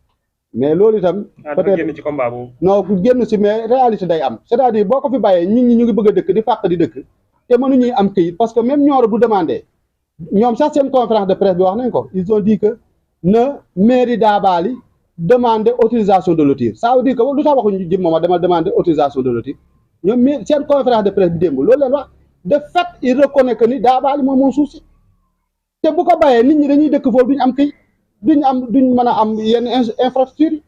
mais loolu itam peut-être génn ci combat boobu non génn si mais réalité day am c'est-à-dire boo ko fi bàyyee nit ñi ñu ngi bëgg a dëkk di fàq di dëkk te mënuñuy am këyit parce que même Nioro bu demandé ñoom sax seen conférence de presse bi wax nañ ko ils ont dit que na mairie Dabali demander autorisation de lotir ça veut dire que lu tax waxuñu jëm mooma dama demander autorisation de lotir ñoom seen conférence de presse bi démb loolu leen wax de fait il reconnaît que ni Dabali moom suuf si te bu ko bàyyee nit ñi dañuy dëkk foofu duñu am këyit duñ mën a am yenn infrastructure yi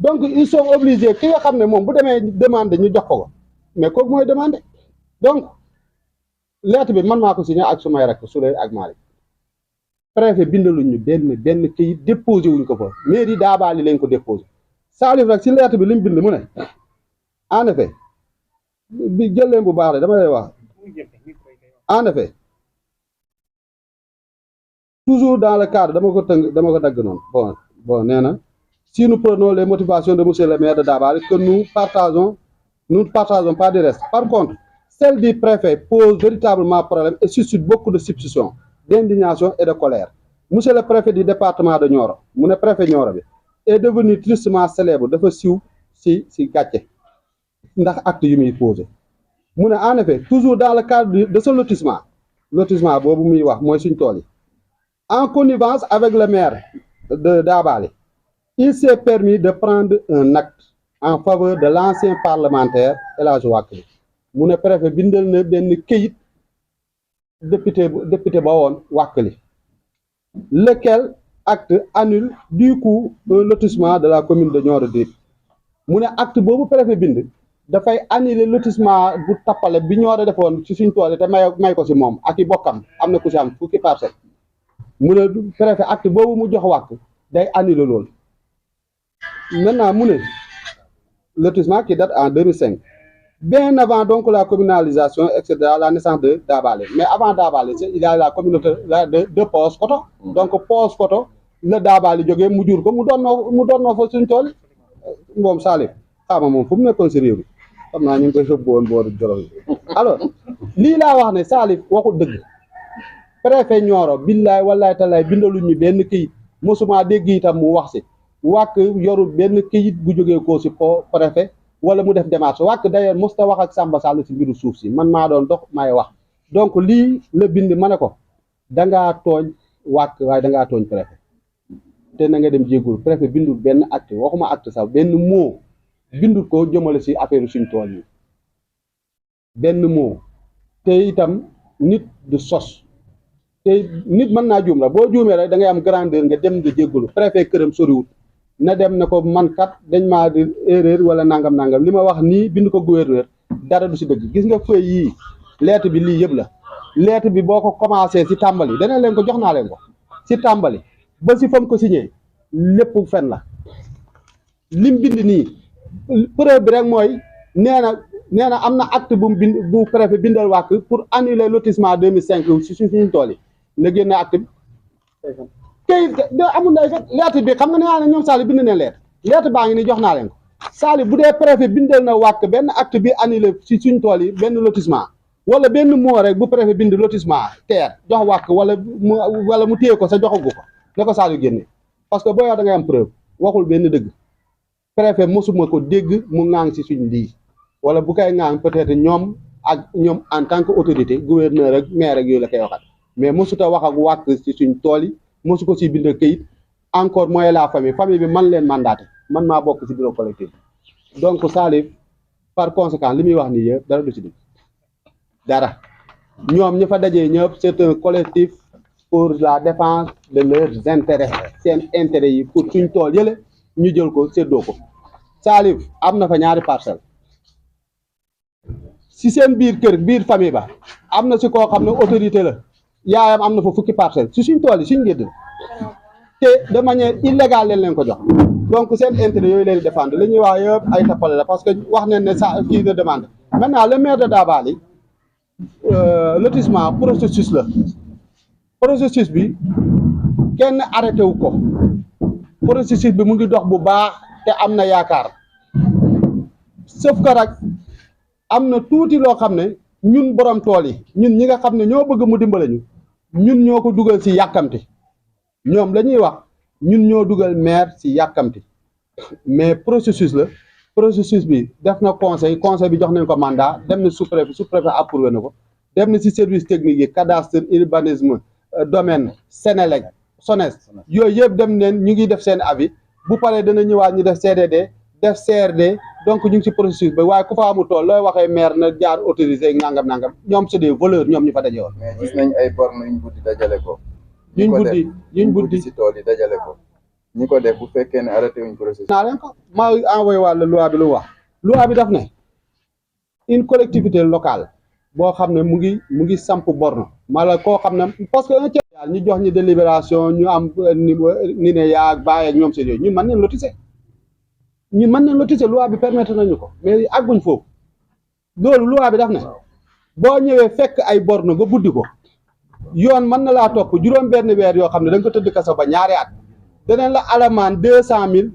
donc ils sont obligés ki nga xam ne moom bu demee demande ñu jox ko mais kooku mooy demandé donc lettre bi man maa ko signé ak sumay rek Souley ak Malick préfet bindaluñ ñu benn këyit déposé wuñ ko fa mairie Dabali lañ ko déposé Salif rek si lettre bi li mu bind mu ne en effet bi jël leen bu baax de dama lay wax en effet toujours dans le cadre dama ko dagg noonu bon nee na si nous prenons les motivations de monsieur le maire de Dabali que nous partageons pas du reste par contre celle du préfet pose véritablement problème et suscite beaucoup de suspicion d'indignation et de colère monsieur le préfet du département de Nioro mu ne préfet Nioro bi est devenu tristement célèbre dafa siiw si gàcce ndax acte yu muy posé mu ne en effet toujours dans le cadre de ce lotissement boobu muy wax mooy suñ tool yi en connivence avec le maire de Dabali il s'est permis de prendre un acte en faveur de l'ancien parlementaire El Hadj Wakili mu ne préfet bindal na benn këyit député ba woon Wakili lequel acte annule du coup un lotissement de la commune de Nioro Dip mu ne acte boobu préfet bind dafay annuler lotissement bu tappale bi Nioro defoon ci suñ tool yi te may ko si moom ak i bokkam am na ku si am fukki parcelle mu ne préfet acte boobu mu jox wàkk day annuler loolu maintenant mu ne lotissement qui date en 2005 bien avant donc la communalisation etc la naissance de Dabali mais avant Dabali il y a la communauté de Paoskoto donc Paoskoto la Dabali jógee mu jur ko mu doon fa suñ tool moom Salif xaama moom fu mu nekkoon si réew mi xam naa ñu ngi koy yóbbu woon booru Jolof alors lii laa wax ne Salif waxul dëgg préfet Nioro billaay wallaay talaay bindaluñ ñu benn këyit mosuma dégg itam mu wax si wàkk yorul benn këyit bu jógee ko si préfet wala mu def démarche wàkk d'ailleurs mosta wax ak Samba Sall si mbiru suuf si man maa doon dox may wax donc lii la bind ma ne ko dangaa tooñ wàkk waaye dangaa tooñ préfet te na nga dem jéggul préfet bindul benn acte waxuma acte sax benn mot bindul ko jëmale si affaire suñ tool yi benn mot te itam nit du sos te nit mën naa juum la boo juumee rek da ngay am grandeur nga dem nga jéggulu préfet këram soriwut na dem ne ko man kat dañ maa di erreur wala nangam li ma wax nii bind ko gouverneur dara du si dëgg gis nga feuille yii lettre bi lii yëpp la lettre bi boo ko commencé si tàmbali dana leen ko jox naa leen ko si tàmbali ba si fam ko signé lépp fen la lim bind nii preuve bi rek mooy nee na nee na am na acte bu mu bind bu préfet bindal wàkk pour annuler lotissement 2005 si suñu tool yi na génne acte bi kayit de amul nday fekk lettre bi xam nga nee naa ne ñoom Sali bind na lettre baa ngi ni jox naa leen ko Sali bu dee préfet bindal na wàkk benn acte bi annuler si suñ tool yi benn lotissement wala benn moo rek bu préfet bind lotissement terre jox wàkk wala mu téye ko sa joxagu ko ne ko Sali génne parce que boo yow da ngay am preuve waxul benn dëgg préfet mosuma ko dégg mu ŋaang si suñ lii wala bu koy ŋaang peut-être ñoom en tant que autorité gouverneur ak maire ak yooyu la koy waxat mais mosuta wax ak wàkk si suñ tool yi mosu ko si bind këyit encore mooy la famille bi man leen mandaté man maa bokk si bureau collectif donc Salif par conséquent li muy wax nii yëpp dara du si dugg dara ñoom ñi fa dajee ñëpp c'est un collectif pour la défense de leurs intérêts seen intérêts yi pour suñ tool yële ñu jël ko séddoo ko Salif am na fa ñaari parcelle si seen biir kër biir famille ba am na si koo xam ne autorité la yaayam am na fa fukki parcelle si suñ tool yi suñ gédd te de manière illégale leen ko jox donc seen intérêt yooyu leen défendre li ñuy wax yëpp ay tappale la parce que wax nañ ne sa kii de demande maintenant le maire de Dabali lotissement processus la processus bi kenn arrêté wu ko processus bi mu ngi dox bu baax te am na yaakaar sauf que rek am na tuuti loo xam ne ñun borom tool yi ñun ñi nga xam ne ñoo bëgg mu dimbale ñu ñun ñoo ko dugal si yàkkamti ñoom la ñuy wax ñun ñoo dugal maire si yàkkamti mais processus la processus bi def na conseil bi jox nañ ko mandat dem na sous-préfet approuvé na ko dem na si service technique yi cadastre urbanisme domaine Sénélec SONES yooyu yëpp dem neen ñu ngi def seen avis bu paree dana ñëwaat ñu def CDD def CRD donc ñu ngi si processus ba waaye ku fa amul tool looy waxee maire na jaar autorisé nangam ñoom c'est des voleurs ñoom ñu fa daje woon. mais gis nañ ay bornes yuñ buddi dajale ko. yuñ buddi si tool yi dajale ko. ñi ko def bu fekkee ne arrêté wuñ processus. naa leen ko maa envoyé wàll loi bi lu wax loi bi daf ne une collectivité locale boo xam ne mu ngi samp borne mala koo xam ne parce que un tiers ñu jox ñi délibération ñu am ni ne yaag bàyyi ak ñoom seen yooyu ñun mën nañ lotisser loi bi permettre nañu ko mais àgguñ foofu loolu loi bi daf ne boo ñëwee fekk ay borne nga buddi ko yoon mën na laa topp juróom benn weer yoo xam ne da nga ko tëdd kaso ba ñaari at daneen la alamaan 200,000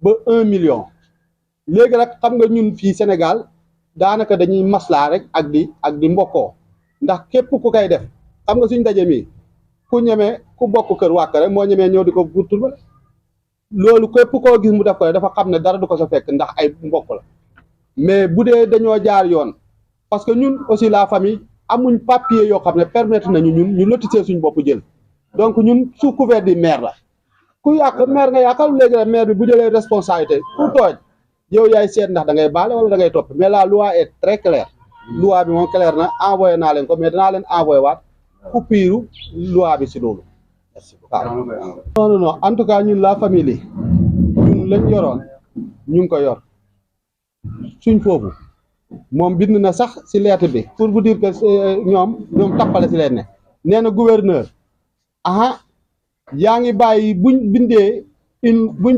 ba 1 million léegi rek xam nga ñun fii Sénégal daanaka dañuy maslaa rek ak di mbokkoo ndax képp ku koy def xam nga suñ daje mi ku ñemee ku bokk kër wàkk rek moo ñemee ñëw di ko turba loolu képp koo gis mu def ko dafa xam ne dara du ko sa fekk ndax ay mbokk la mais bu dee dañoo jaar yoon parce que ñun aussi la famille amuñ papier yoo xam ne permettre nañu ñun ñu lotisser suñ bopp jël donc ñun sous couvert di maire la ku yàq maire nga yàqal léegi rek maire bi bu jëlee responsabilité ku tooñ yow yaay seet ndax da ngay baale wala da ngay topp mais la loi est très claire loi bi moom claire na envoyé naa leen ko mais danaa leen envoyé waat coupure loi bi si loolu waaw non en tout cas ñun la famille ñun lañ yoroon ñu ngi ko yor suñ foofu moom bind na sax si lettre bi pour vous dire que ñoom tappale si leen ne nee na gouverneur yaa ngi bàyyi buñ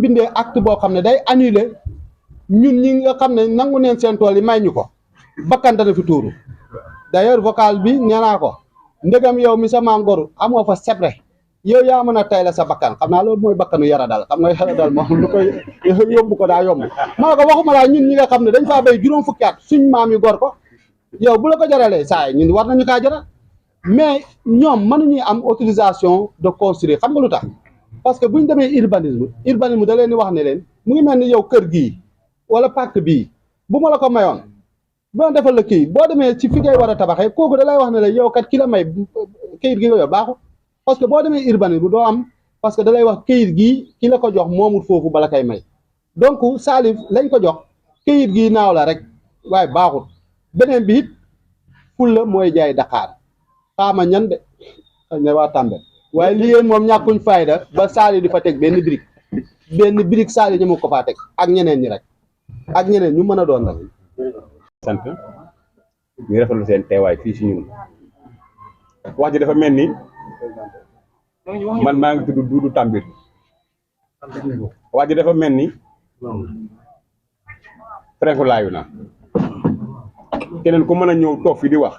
bindee acte boo xam ne day annuler ñun ñi nga xam ne nangu neen seen tool yi may ñu ko bakkan dana fi tuuru d'ailleurs vocal bi nee naa ko ndegam yow mi sa maam goru amoo fa sebre yow yaa mën a tay la sa bakkan xam naa loolu mooy bakkanu yara dal xam nga yara dal moom lu koy yóbbu ko daa yomb maa ko waxuma laa ñun ñi nga xam ne dañ faa béy juróom fukki at suñ maam yi gor ko yow bu la ko jaralee saa yi ñun war nañu kaa jaral mais ñoom mënuñuy am autorisation de construire xam nga lu tax parce que buñ demee urbanisme da leen di wax ne leen mu ngi mel ni yow kër gii wala pàkk bii bu ma la ko mayoon boo defal la kii boo demee ci fi ngay war a tabaxee kooku da lay wax ne la yow kat ki la may kayit gi nga yor baaxul parce que boo demee urbanisme doo am parce que da lay wax kayit gii ki la ko jox moomul foofu bala kay may donc Salif lañ ko jox kayit gii naaw la rek waaye baaxul beneen bi it ful la mooy jaay Dakar xaama ñan de ne waa Tàmbe waaye li yéen moom ñàkkuñ fayda ba Salif di fa teg benn brique Salif ñëmu ko faa teg ak ñeneen ñi rek ak ñeneen ñu mën a doon nag sant ñu rafetlu seen teewaay fii si ñun wax ji dafa mel ni man maa ngi tudd Duudu Tambir wax ji dafa mel ni frenkulaayu na keneen ku mën a ñëw toog fi di wax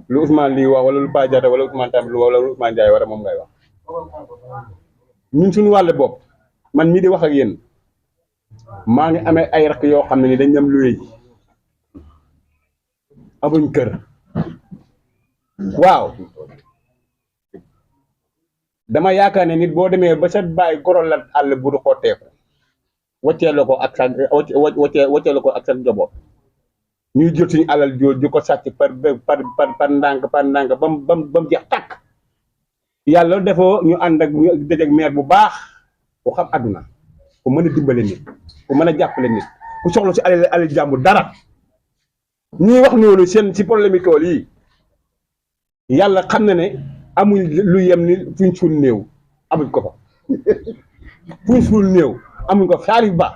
lu Ousmane lii wax wala lu Pa Diatta wala Ousmane Tamit wala lu Ousmane Ndiaye war a moom ngay wax ñun suñu wàll bopp man mii di wax ak yéen maa ngi amee ay rakk yoo xam ne ni dañ dem luwe ji amuñ kër waaw dama yaakaar ne nit boo demee ba sa bàyyi gorol la àll bu du xotteeku wàccee la ko ak sa wàccee la ko ak sa njaboot ñuy jël suñu alal jooju di ko sàcc par ndànk ba mu jeex tàkk yàlla defoo ñu ànd ak ñu dëjëg maire bu baax ku xam àdduna ku mën a dimbale nit ku mën a jàppale nit ku soxla si alal jàmbur dara ñuy wax noonu seen si problème yi tool yi yàlla xam na ne amuñ lu yem ni fuñ suul néew amuñ ko fa fuñ suul néew amuñ ko Salif Ba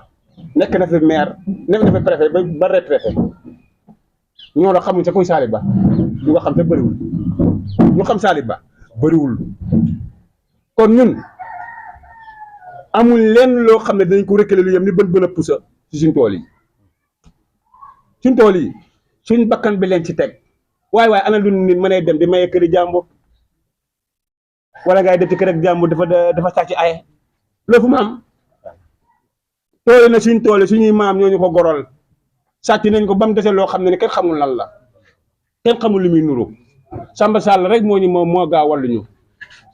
nekk na fi maire nekk na fi préfet ba retraité ñoo la xamuñ sa kuy Salif Ba ñu nga xam te bëriwul ñu xam Salif Ba bëriwul kon ñun amul lenn loo xam ne dañ ko reculer lu yem ni bën a pusa ci suñ tool yi suñ bakkan bi leen ci teg waaye ana lu nit mënee dem di maye këri jàmbur wala ngay def ci kër ak jàmbur dafa sàcc ay loolu fu mu am tool na suñ tool suñuy maam ñoo ñu ko gorol sàcc nañ ko ba mu dese loo xam ne ni kenn xamul lan la kenn xamul lu muy nuru Samba Sall rek moo gaa walluñu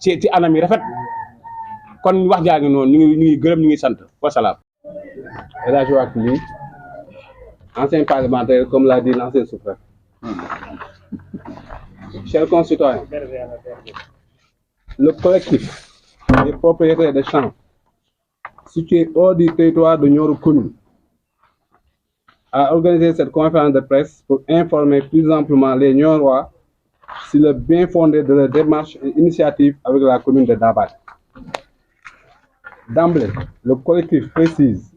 ci anam yi rafet kon wax jaa ngi noonu ñu ngi gërëm ñu ngi sant wasalaam. El Hadj Wakili, ancien parlementaire, comme l'a dit l'ancien sous-préfet. Chers concitoyens, le collectif des propriétaires de champs situés hors du territoire de Nioro commune a organisé cette conférence de presse pour informer plus amplement les Niorois sur le bien fondé de leur démarche et initiative avec la commune de Dabali. D'emblée, le collectif précise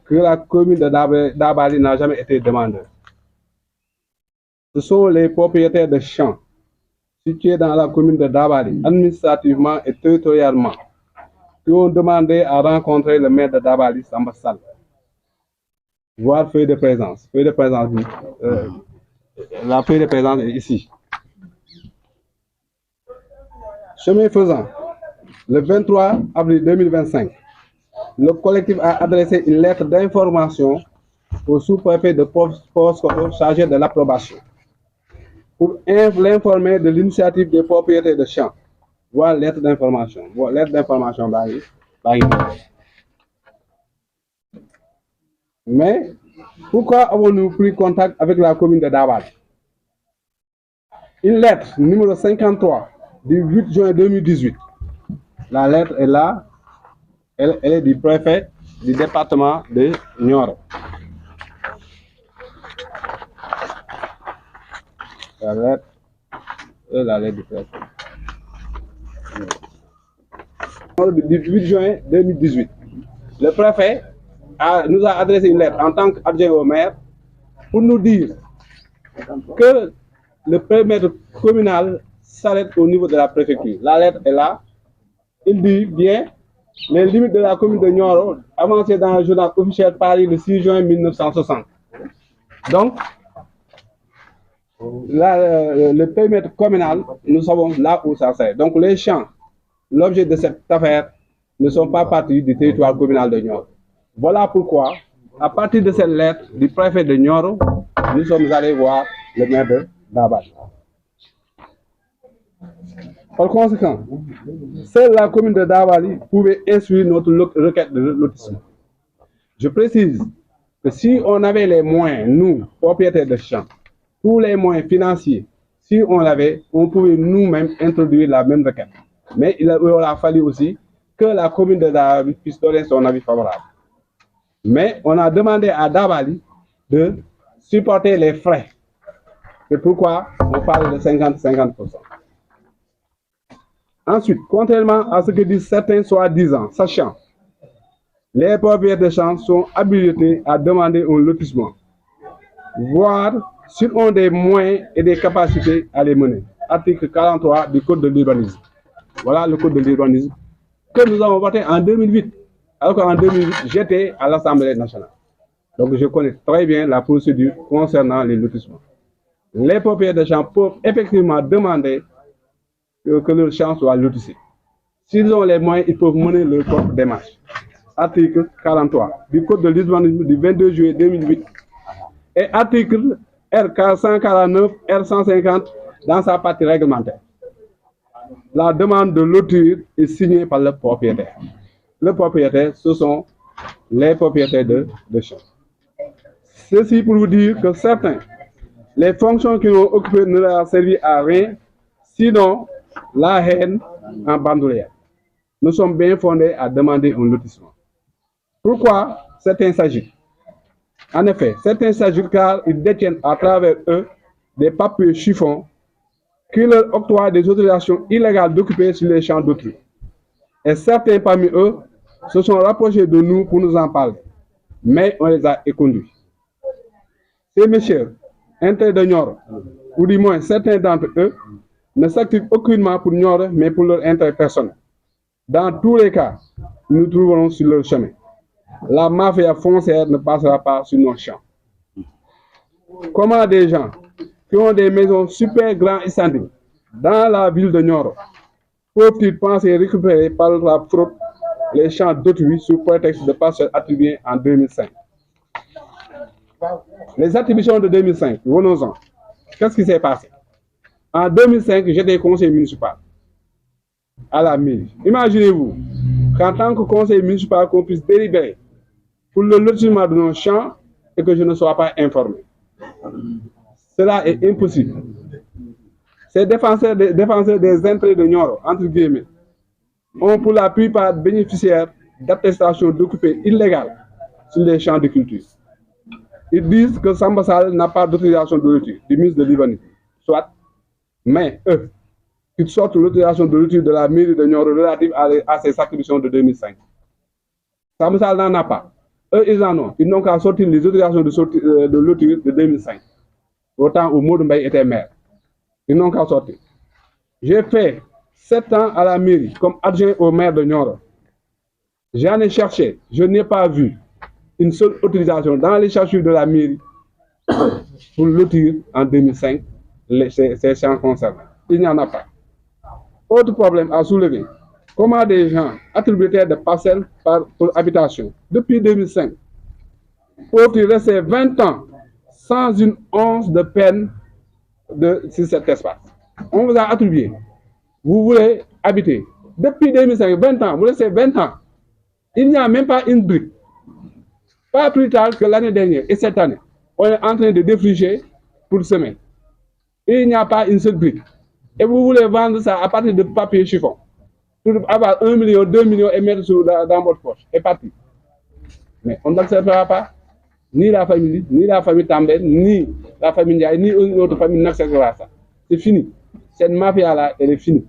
que la commune de Dabali n'a jamais été demandeur. Ce sont les propriétaires de champs situés dans la commune de Dabali, administrativement et territorialement, qui ont demandé à rencontrer le maire de Dabali, Samba Sall. Voir feuille de présence. La feuille de présence est ici. Chemin faisant, le 23 avril 2025, le collectif a adressé une lettre d'information au sous-préfet de Paoskoto chargé de l'approbation pour l'informer de l'initiative des propriétaires de champs. Voilà lettre d'information. Lettre d'information. Mais pourquoi avons-nous pris contact avec la commune de Dabali? Une lettre numéro 53 du 8 juin 2018. La lettre est là. Elle est du préfet du département de Nioro. La lettre du préfet. Du 8 juin 2018. Le préfet nous a adressé une lettre en tant qu'adjoint au maire pour nous dire que le périmètre communal s'arrête au niveau de la préfecture. La lettre est là. Il dit bien les limites de la commune de Nioro avancées dans le journal officiel Paris le 6 juin 1960. Donc, là, le périmètre communal, nous savons là où ça s'arrête. Donc, les champs, l'objet de cette affaire, ne sont pas partis du territoire communal de Nioro. Voilà pourquoi, à partir de cette lettre du préfet de Nioro, nous sommes allés voir le maire de Dabali. Par conséquent, seule la commune de Dabali pouvait instruire notre requête de lotissement. Je précise que si on avait les moyens, nous, propriétaires de champs, tous les moyens financiers, si on l'avait, on pouvait nous-mêmes introduire la même requête. Mais il aura fallu aussi que la commune de Dabali puisse donner son avis favorable. Mais on a demandé à Dabali de supporter les frais. C'est pourquoi on parle de 50-50%. Ensuite, contrairement à ce que disent certains soi-disant, sachant, les propriétaires de champs sont habilités à demander un lotissement, voire s'ils ont des moyens et des capacités à les mener. Article 43 du Code de l'urbanisme. Voilà le Code de l'urbanisme que nous avons voté en 2008. Alors qu'en 2008, j'étais à l'Assemblée nationale. Donc je connais très bien la procédure concernant les lotissements. les propriétaires de champs peuvent effectivement demander que leur champ soit lotissé. S'ils ont les moyens, ils peuvent mener leur propre démarche. Article 43 du Code de l'urbanisme du 22 juillet 2008 et article R 149, R 150 dans sa partie réglementaire. La demande de lotir est signée par le propriétaire. Le propriétaire, ce sont les propriétaires de champs. Ceci pour vous dire que certains, les fonctions qu'ils ont occupées ne leur ont servi à rien, sinon la haine en bandoulière. Nous sommes bien fondés à demander un lotissement. Pourquoi certains s'agitent? En effet, certains s'agitent car ils détiennent à travers eux des papiers chiffons qui leur octroient des autorisations illégales d'occuper sur les champs d'autrui. Et certains parmi eux se sont rapprochés de nous pour nous en parler, mais on les a éconduits. Ces messieurs, intérêts de Nioro, ou du moins certains d'entre eux, ne s'activent aucunement pour Nioro, mais pour leur intérêt personnel. Dans tous les cas, nous trouverons sur leur chemin. La mafia foncière ne passera pas sur nos champs. Comment des gens qui ont des maisons super grands et standing dans la ville de Nioro peuvent-ils penser récupérer par la fraude les champs d'autrui sous prétexte de parcelles attribuées en 2005? Les attributions de 2005, venons-en. Qu'est-ce qui s'est passé? En 2005, j'étais conseiller municipal à la mairie. Imaginez-vous qu'en tant que conseiller municipal, qu'on puisse délibérer pour le lotissement de nos champs et que je ne sois pas informé. Cela est impossible. Ces défenseurs des intérêts de Nioro, entre guillemets, ont pour la plupart bénéficiaires d'attestations d'occupés illégales sur les champs de culture. Ils disent que Samba Sall n'a pas d'autorisation de lotir du ministre de l'Urbanisme. Soit, mais eux, ils sortent l'autorisation de lotir de la mairie de Nioro relative à ces attributions de 2005. Samba Sall n'en a pas. Eux, ils en ont. Ils n'ont qu'à sortir les autorisations de lotir de 2005. Autant où Modou Mbaye était maire. Ils n'ont qu'à sortir. J'ai fait 7 ans à la mairie comme adjoint au maire de Nioro. J'en ai cherché. Je n'ai pas vu une seule autorisation dans les chercheurs de la mairie pour lotir en 2005 ces champs concernés. Il n'y en a pas. Autre problème à soulever. Comment des gens attributaires de parcelles pour habitation depuis 2005 peuvent-ils rester 20 ans sans une once de peine sur cet espace? On vous a attribué. Vous voulez habiter. Depuis 2005, 20 ans, vous laissez 20 ans. Il n'y a même pas une brique. Pas plus tard que l'année dernière et cette année, on est en train de défricher pour semer. Il n'y a pas une seule brique. Et vous voulez vendre ça à partir de papier chiffon. Pour avoir 1 million, 2 millions et mettre dans votre poche. Et parti. Mais on n'acceptera pas. Ni la famille Tambel, ni la famille Ndiaye, ni une autre famille n'acceptera ça. C'est fini. Cette mafia-là, elle est finie.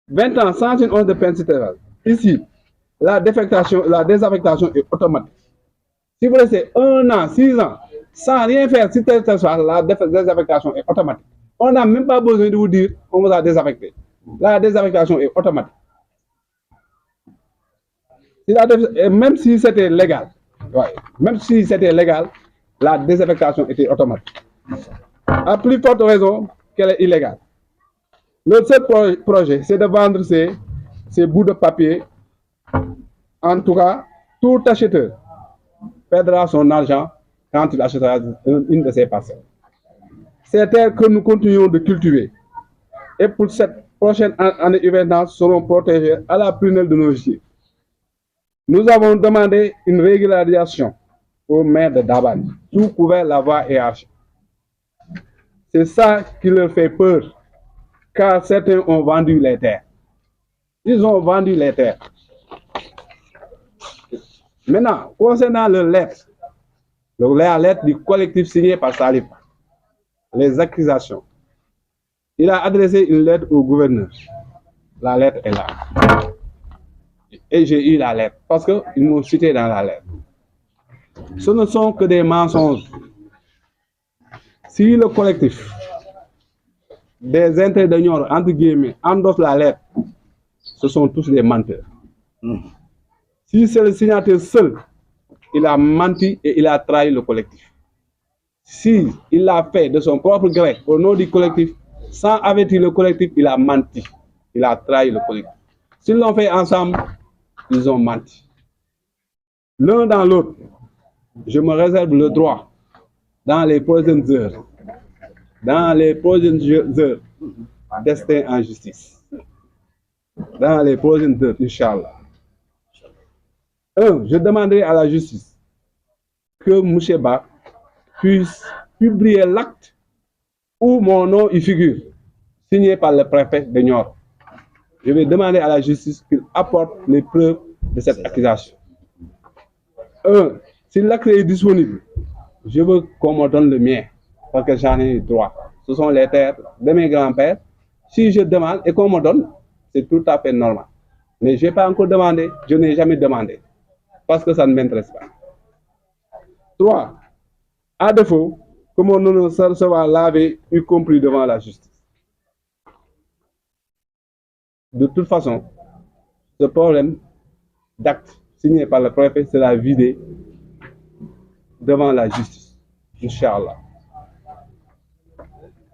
20 ans sans une once de peine citérale. Ici, la désaffectation est automatique. Si vous laissez 1 an, 6 ans, sans rien faire sur cet espace, la désaffectation est automatique. On n'a même pas besoin de vous dire on vous a désaffecté. La désaffectation est automatique. Même si c'était légal, même si c'était légal, la désaffectation était automatique. À plus forte raison qu'elle est illégale. Le seul projet, c'est de vendre ces bouts de papier. En tout cas, tout acheteur perdra son argent quand il achètera une de ces parcelles. Ces terres que nous continuons de cultiver et pour cette prochaine année hivernale seront protégées à la prunelle de nos yeux. Nous avons demandé une régularisation au maire de Dabani, sous couvert la voie hiérarchique. C'est ça qui leur fait peur, car certains ont vendu les terres. Ils ont vendu les terres. Maintenant, concernant la lettre du collectif signée par Salif, les accusations. Il a adressé une lettre au gouverneur. La lettre est là. Et j'ai eu la lettre, parce qu'ils m'ont cité dans la lettre. Ce ne sont que des mensonges. Si le collectif des intérêts de Nioro, entre guillemets, endosse la lettre, ce sont tous des menteurs. Si c'est le signataire seul, il a menti et il a trahi le collectif. Si il l'a fait de son propre gré au nom du collectif, sans avertir le collectif, il a menti. Il a trahi le collectif. S'ils l'ont fait ensemble, ils ont menti. L'un dans l'autre, je me réserve le droit, dans les prochaines heures, d'ester en justice. Dans les prochaines heures, Inch'Allah. Je demanderai à la justice que M. Ba puisse publier l'acte où mon nom y figure, signé par le préfet de Nioro. Je vais demander à la justice qu'il apporte les preuves de cette accusation. Si l'acte est disponible, je veux qu'on me donne le mien, parce que j'en ai le droit. Ce sont les terres de mes grands-pères. Si je demande et qu'on me donne, c'est tout à fait normal. Mais je n'ai pas encore demandé, je n'ai jamais demandé, parce que ça ne m'intéresse pas. 3. À défaut, que mon nom soit lavé, y compris devant la justice. De toute façon, ce problème d'acte signé par le préfet sera vidé devant la justice. Inch'Allah.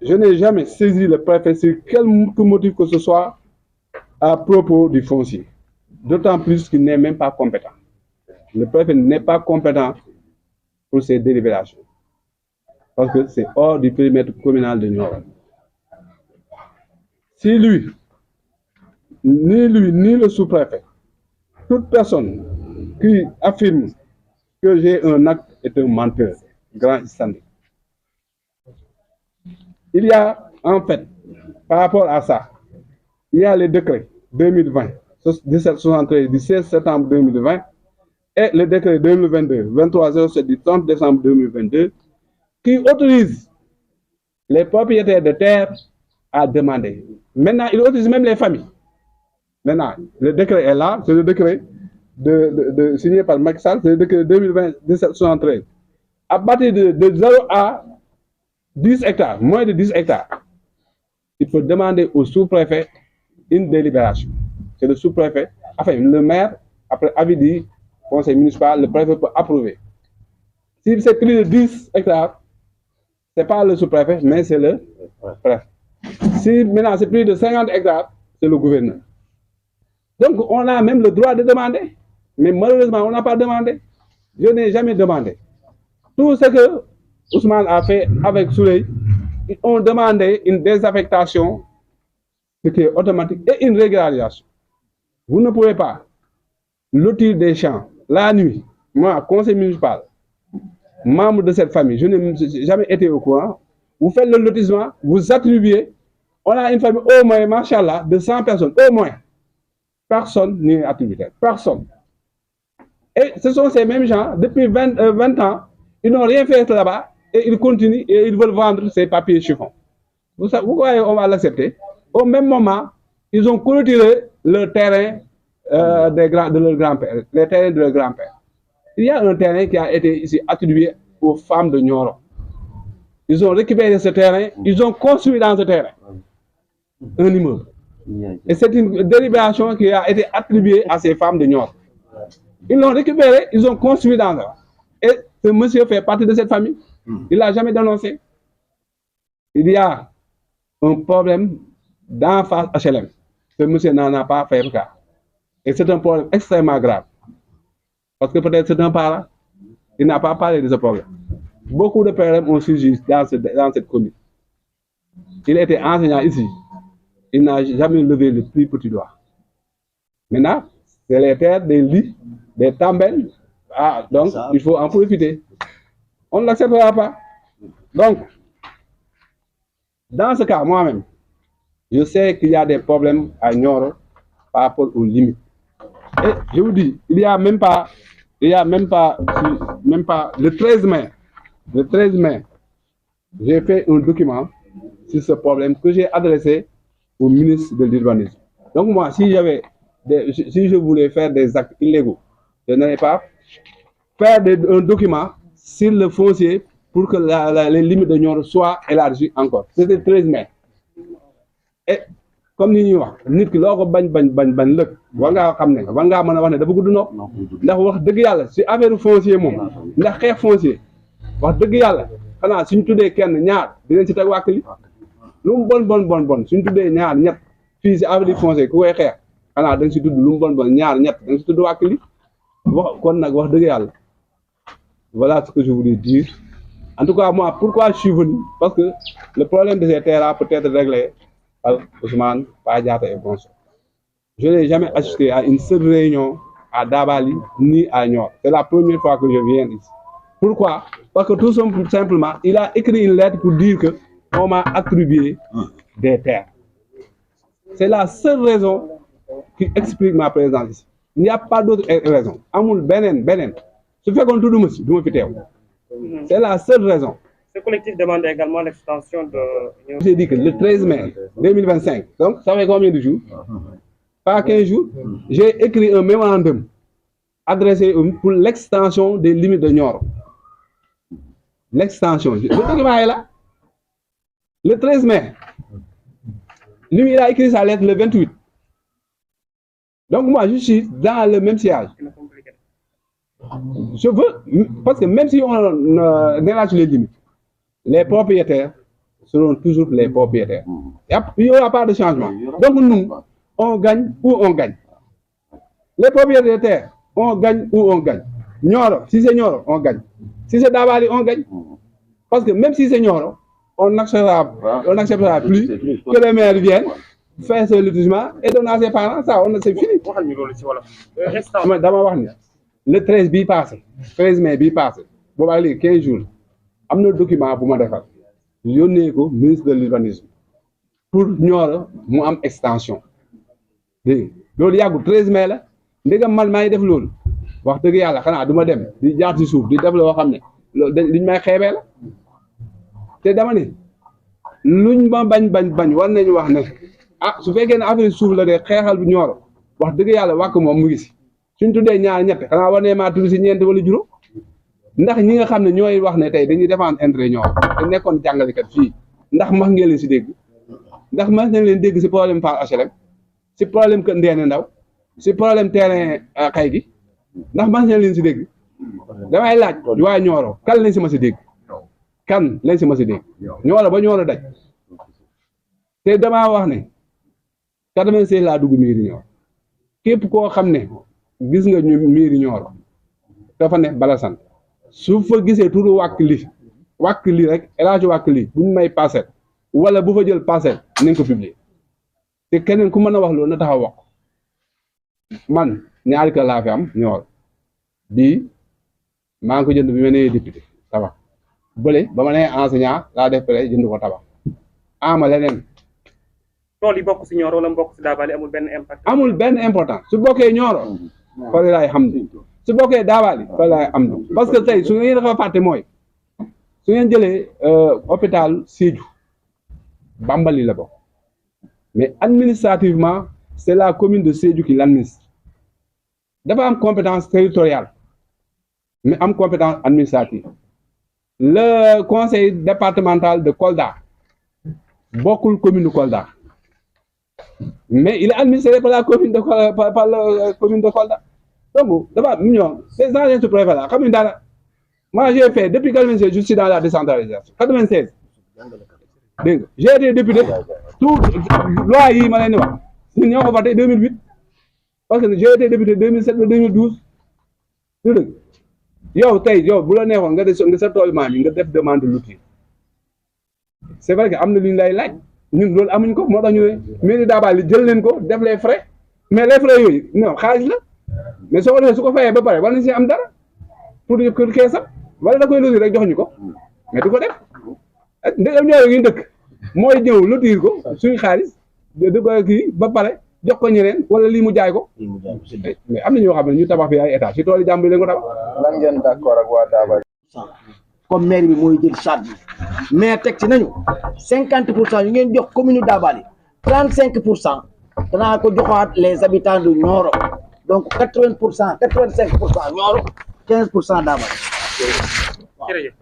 Je n'ai jamais saisi le préfet sur quelque motif que ce soit à propos du foncier. D'autant plus qu'il n'est même pas compétent. Le préfet n'est pas compétent pour ces délibérations. Parce que c'est hors du périmètre communal de Nioro. Si lui, ni le sous-préfet, toute personne qui affirme que j'ai un acte est un menteur, grand standing. Il y a, en fait, par rapport à ça, il y a les décrets 2020, 1773 du 16 septembre 2020 et le décret 2022, 2307 du 30 décembre 2022, qui autorise les propriétaires de terres à demander. Maintenant, il autorise même les familles. Maintenant, le décret est là, c'est le décret signé par Macky Sall, c'est le décret 2020-1773. À partir de 0 à 10 hectares, moins de 10 hectares, il faut demander au sous-préfet une délibération. C'est le sous-préfet, enfin le maire, après avis du conseil municipal, le préfet peut approuver. Si c'est plus de 10 hectares, ce n'est pas le sous-préfet, mais c'est le préfet. Si maintenant c'est plus de 50 hectares, c'est le gouverneur. Donc on a même le droit de demander, mais malheureusement on n'a pas demandé. Je n'ai jamais demandé. Tout ce que Ousmane a fait avec Souley, ils ont demandé une désaffectation, ce qui est automatique, et une régularisation. Vous ne pouvez pas lotir des champs la nuit, moi, conseil municipal, membre de cette famille, je n'ai jamais été au courant. Vous faites le lotissement, vous attribuez, on a une famille au moins, machallah, de 100 personnes, au moins. Personne n'est attributaire, personne. Et ce sont ces mêmes gens, depuis 20 ans, ils n'ont rien fait là-bas, et ils continuent, et ils veulent vendre ces papiers chiffons. Vous croyez qu'on va l'accepter? Au même moment, ils ont clôturé le terrain de leur grand-père, les terrains de leur grand-père. Il y a un terrain qui a été ici attribué aux femmes de Nioro. Ils ont récupéré ce terrain, ils ont construit dans ce terrain un immeuble. Et c'est une délibération qui a été attribuée à ces femmes de Nioro. Ils l'ont récupéré, ils ont construit dans ça. Et ce monsieur fait partie de cette famille. Il ne l'a jamais dénoncé. Il y a un problème d'en face HLM. Ce monsieur n'en a pas fait le cas. Et c'est un problème extrêmement grave. Parce que peut-être c'est un parent, il n'a pas parlé de ce problème. Beaucoup de problèmes ont surgi dans cette commune. Il était enseignant ici. Il n'a jamais levé le plus petit doigt. Maintenant, c'est les terres, des lits, des tambelles. Ah, donc, il faut en profiter. On ne l'acceptera pas. Donc, dans ce cas, moi-même, je sais qu'il y a des problèmes à Nioro par rapport aux limites. Et je vous dis, il n'y a même pas le 13 mai, j'ai fait un document sur ce problème que j'ai adressé au ministre de l'Urbanisme. Donc moi, si je voulais faire des actes illégaux, je n'allais pas faire un document sur le foncier pour que les limites de Nioro soient élargies encore. C'était le 13 mai. Et comme ni ñuy wax nit ki loo ko bañ lëkk war ngaa xam ne war ngaa mën a wax ne dafa gudd nopp ndax wax dëgg yàlla si affaire foncier moom ndax xeex foncier wax dëgg yàlla xanaa suñ tuddee kenn ñaar dinañ si teg wàkk li lu mu bon suñ tuddee ñaar ñett fii si avenue foncière ku koy xeex xanaa da nga si tudd lu mu bon ñaar ñett da nga si tudd wàkk li wax kon nag wax dëgg yàlla voilà ce que je voulais dire en tout cas moi pourquoi je suis venu parce que le problème de ces terrains peut être réglé par Ousmane Padiata et Bonso. Je n'ai jamais assisté à une seule réunion à Dabali ni à Nioro. C'est la première fois que je viens ici. Pourquoi? Parce que tout simplement, il a écrit une lettre pour dire que on m'a attribué des terres. C'est la seule raison qui explique ma présence ici. Il n'y a pas d'autre raison. Amoul benen. Ce fait qu'on tout le monde, c'est la seule raison. Ce collectif demande également l'extension de... J'ai dit que le 13 mai 2025, donc ça fait combien de jours? Pas 15 jours. J'ai écrit un mémorandum adressé pour l'extension des limites de Nioro. L'extension. Le document est là. Le 13 mai. Lui, il a écrit sa lettre le 28. Donc moi, je suis dans le même siège. Je veux, parce que même si on dénage les limites, les propriétaires seront toujours les propriétaires. Il n'y aura pas de changement. Donc nous, on gagne ou on gagne. Les propriétaires, on gagne ou on gagne. Nioro, si c'est Nioro, on gagne. Si c'est Dabali, on gagne. Parce que même si c'est Nioro, on n'acceptera plus que les maires viennent faire ce lotissement et donner à ses parents. Ça, c'est fini. Le 13 bi passé, 13 mai bi passé, bon, allez, 15 jours, il y a un document pour moi de faire. Je suis ministre de l'urbanisme pour Nioro, mu am extension. Donc, il y a 13 mai, là, ndegam man maa ngi def loolu wax dëgg yàlla xanaa du ma dem di jaar ci suuf di def loo xam ne liñ may xeebee la te dama ne luñ ma bañ war nañu wax ne ah su fekkee ne affaire suuf la de xeexal bu Nioro wax dëgg yàlla wàkk moom mu ngi si suñ tuddee ñaar ñett xanaa war ne maa tudd si ñeent wala juróom ndax ñi nga xam ne ñooy wax ne tey dañuy défendre intérêt Nioro te nekkoon jàngalekat fii ndax mas ngeen leen si dégg ndax mas ngeen leen dégg si problème Fall HLM si problème que Ndeene Ndaw si problème terrain xay gi ndax mas ngeen leen si dégg damay laaj waa Nioro kan lañ si ma si dégg kan lañ si ma si dégg Nioro ba Nioro daj te damaa wax ne 96 laa dugg miiri Nioro képp koo xam ne gis nga ñu miiri Nioro dafa ne bala sant su fa gisee turu wàkk li rek élage wàkk li buñ may parcelle wala bu fa jël parcelle nañ ko publier te keneen ku mën a wax loolu na taxaw wax man ñaari kër laa fi am Nioro bii maa ngi ko jënd bi ma nee député tabax bële ba ma nee enseignant laa def pare jënd ko tabax ama leneen tool yi bokk si Nioro wala bokk si Dabali amul benn impact. amul benn important su bokkee Nioro fa laay xam ne su bokkee Dabali fa laay am parce que tey su ngeen dafa fàtte mooy su ngeen jëlee hôpital Sédhiou Bambali la bokk mais administrativement c'est la commune de Sédhiou qui l'administre dafa am compétence territoriale mais am compétence administrative le conseil départemental de Kolda bokkul commune de Kolda mais il est administré par la commune de Kolda donc dafa am ñoom ces agents de préfet là xamuñ dara moi j'ai fait depuis 96 je suis dans la décentralisation 96 dégg nga j'ai été député tout loi yi ma leen di wax ñun ñoo ko voté 2008 parce que j'ai été député 2007 ba 2012 tout dëgg yow tey yow bu la neexoon nga def nga sa tool maam yi nga def demande de lotir c'est vrai que am na lu ñu lay laaj ñun loolu amuñ ko moo tax ñu ne mairie Dabali jël leen ko def les frais mais les frais yooyu non xaalis la mais soo ko defee su ko fayee ba pare war na si am dara pour kër keesam wala da koy lotir rek jox ñu ko mais du ko def ndegam Nioro yi dëkk mooy ñëw lotir ko suñu xaalis du ko kii ba pare jox ko ñeneen wala lii mu jaay ko mais am na ñoo xam ne ñu tabax fi ay état si tool yi jàmbur yi leen ko tabax. lan ngeen d'accord ak waa Dabali. comme maire bi mooy jël charge bi mais teg ci nañu 50% yu ngeen jox commune Dabali 35% danaa ko joxaat les habitants de Nioro donc 80% 85% Nioro 15% Dabali. jërëjëf.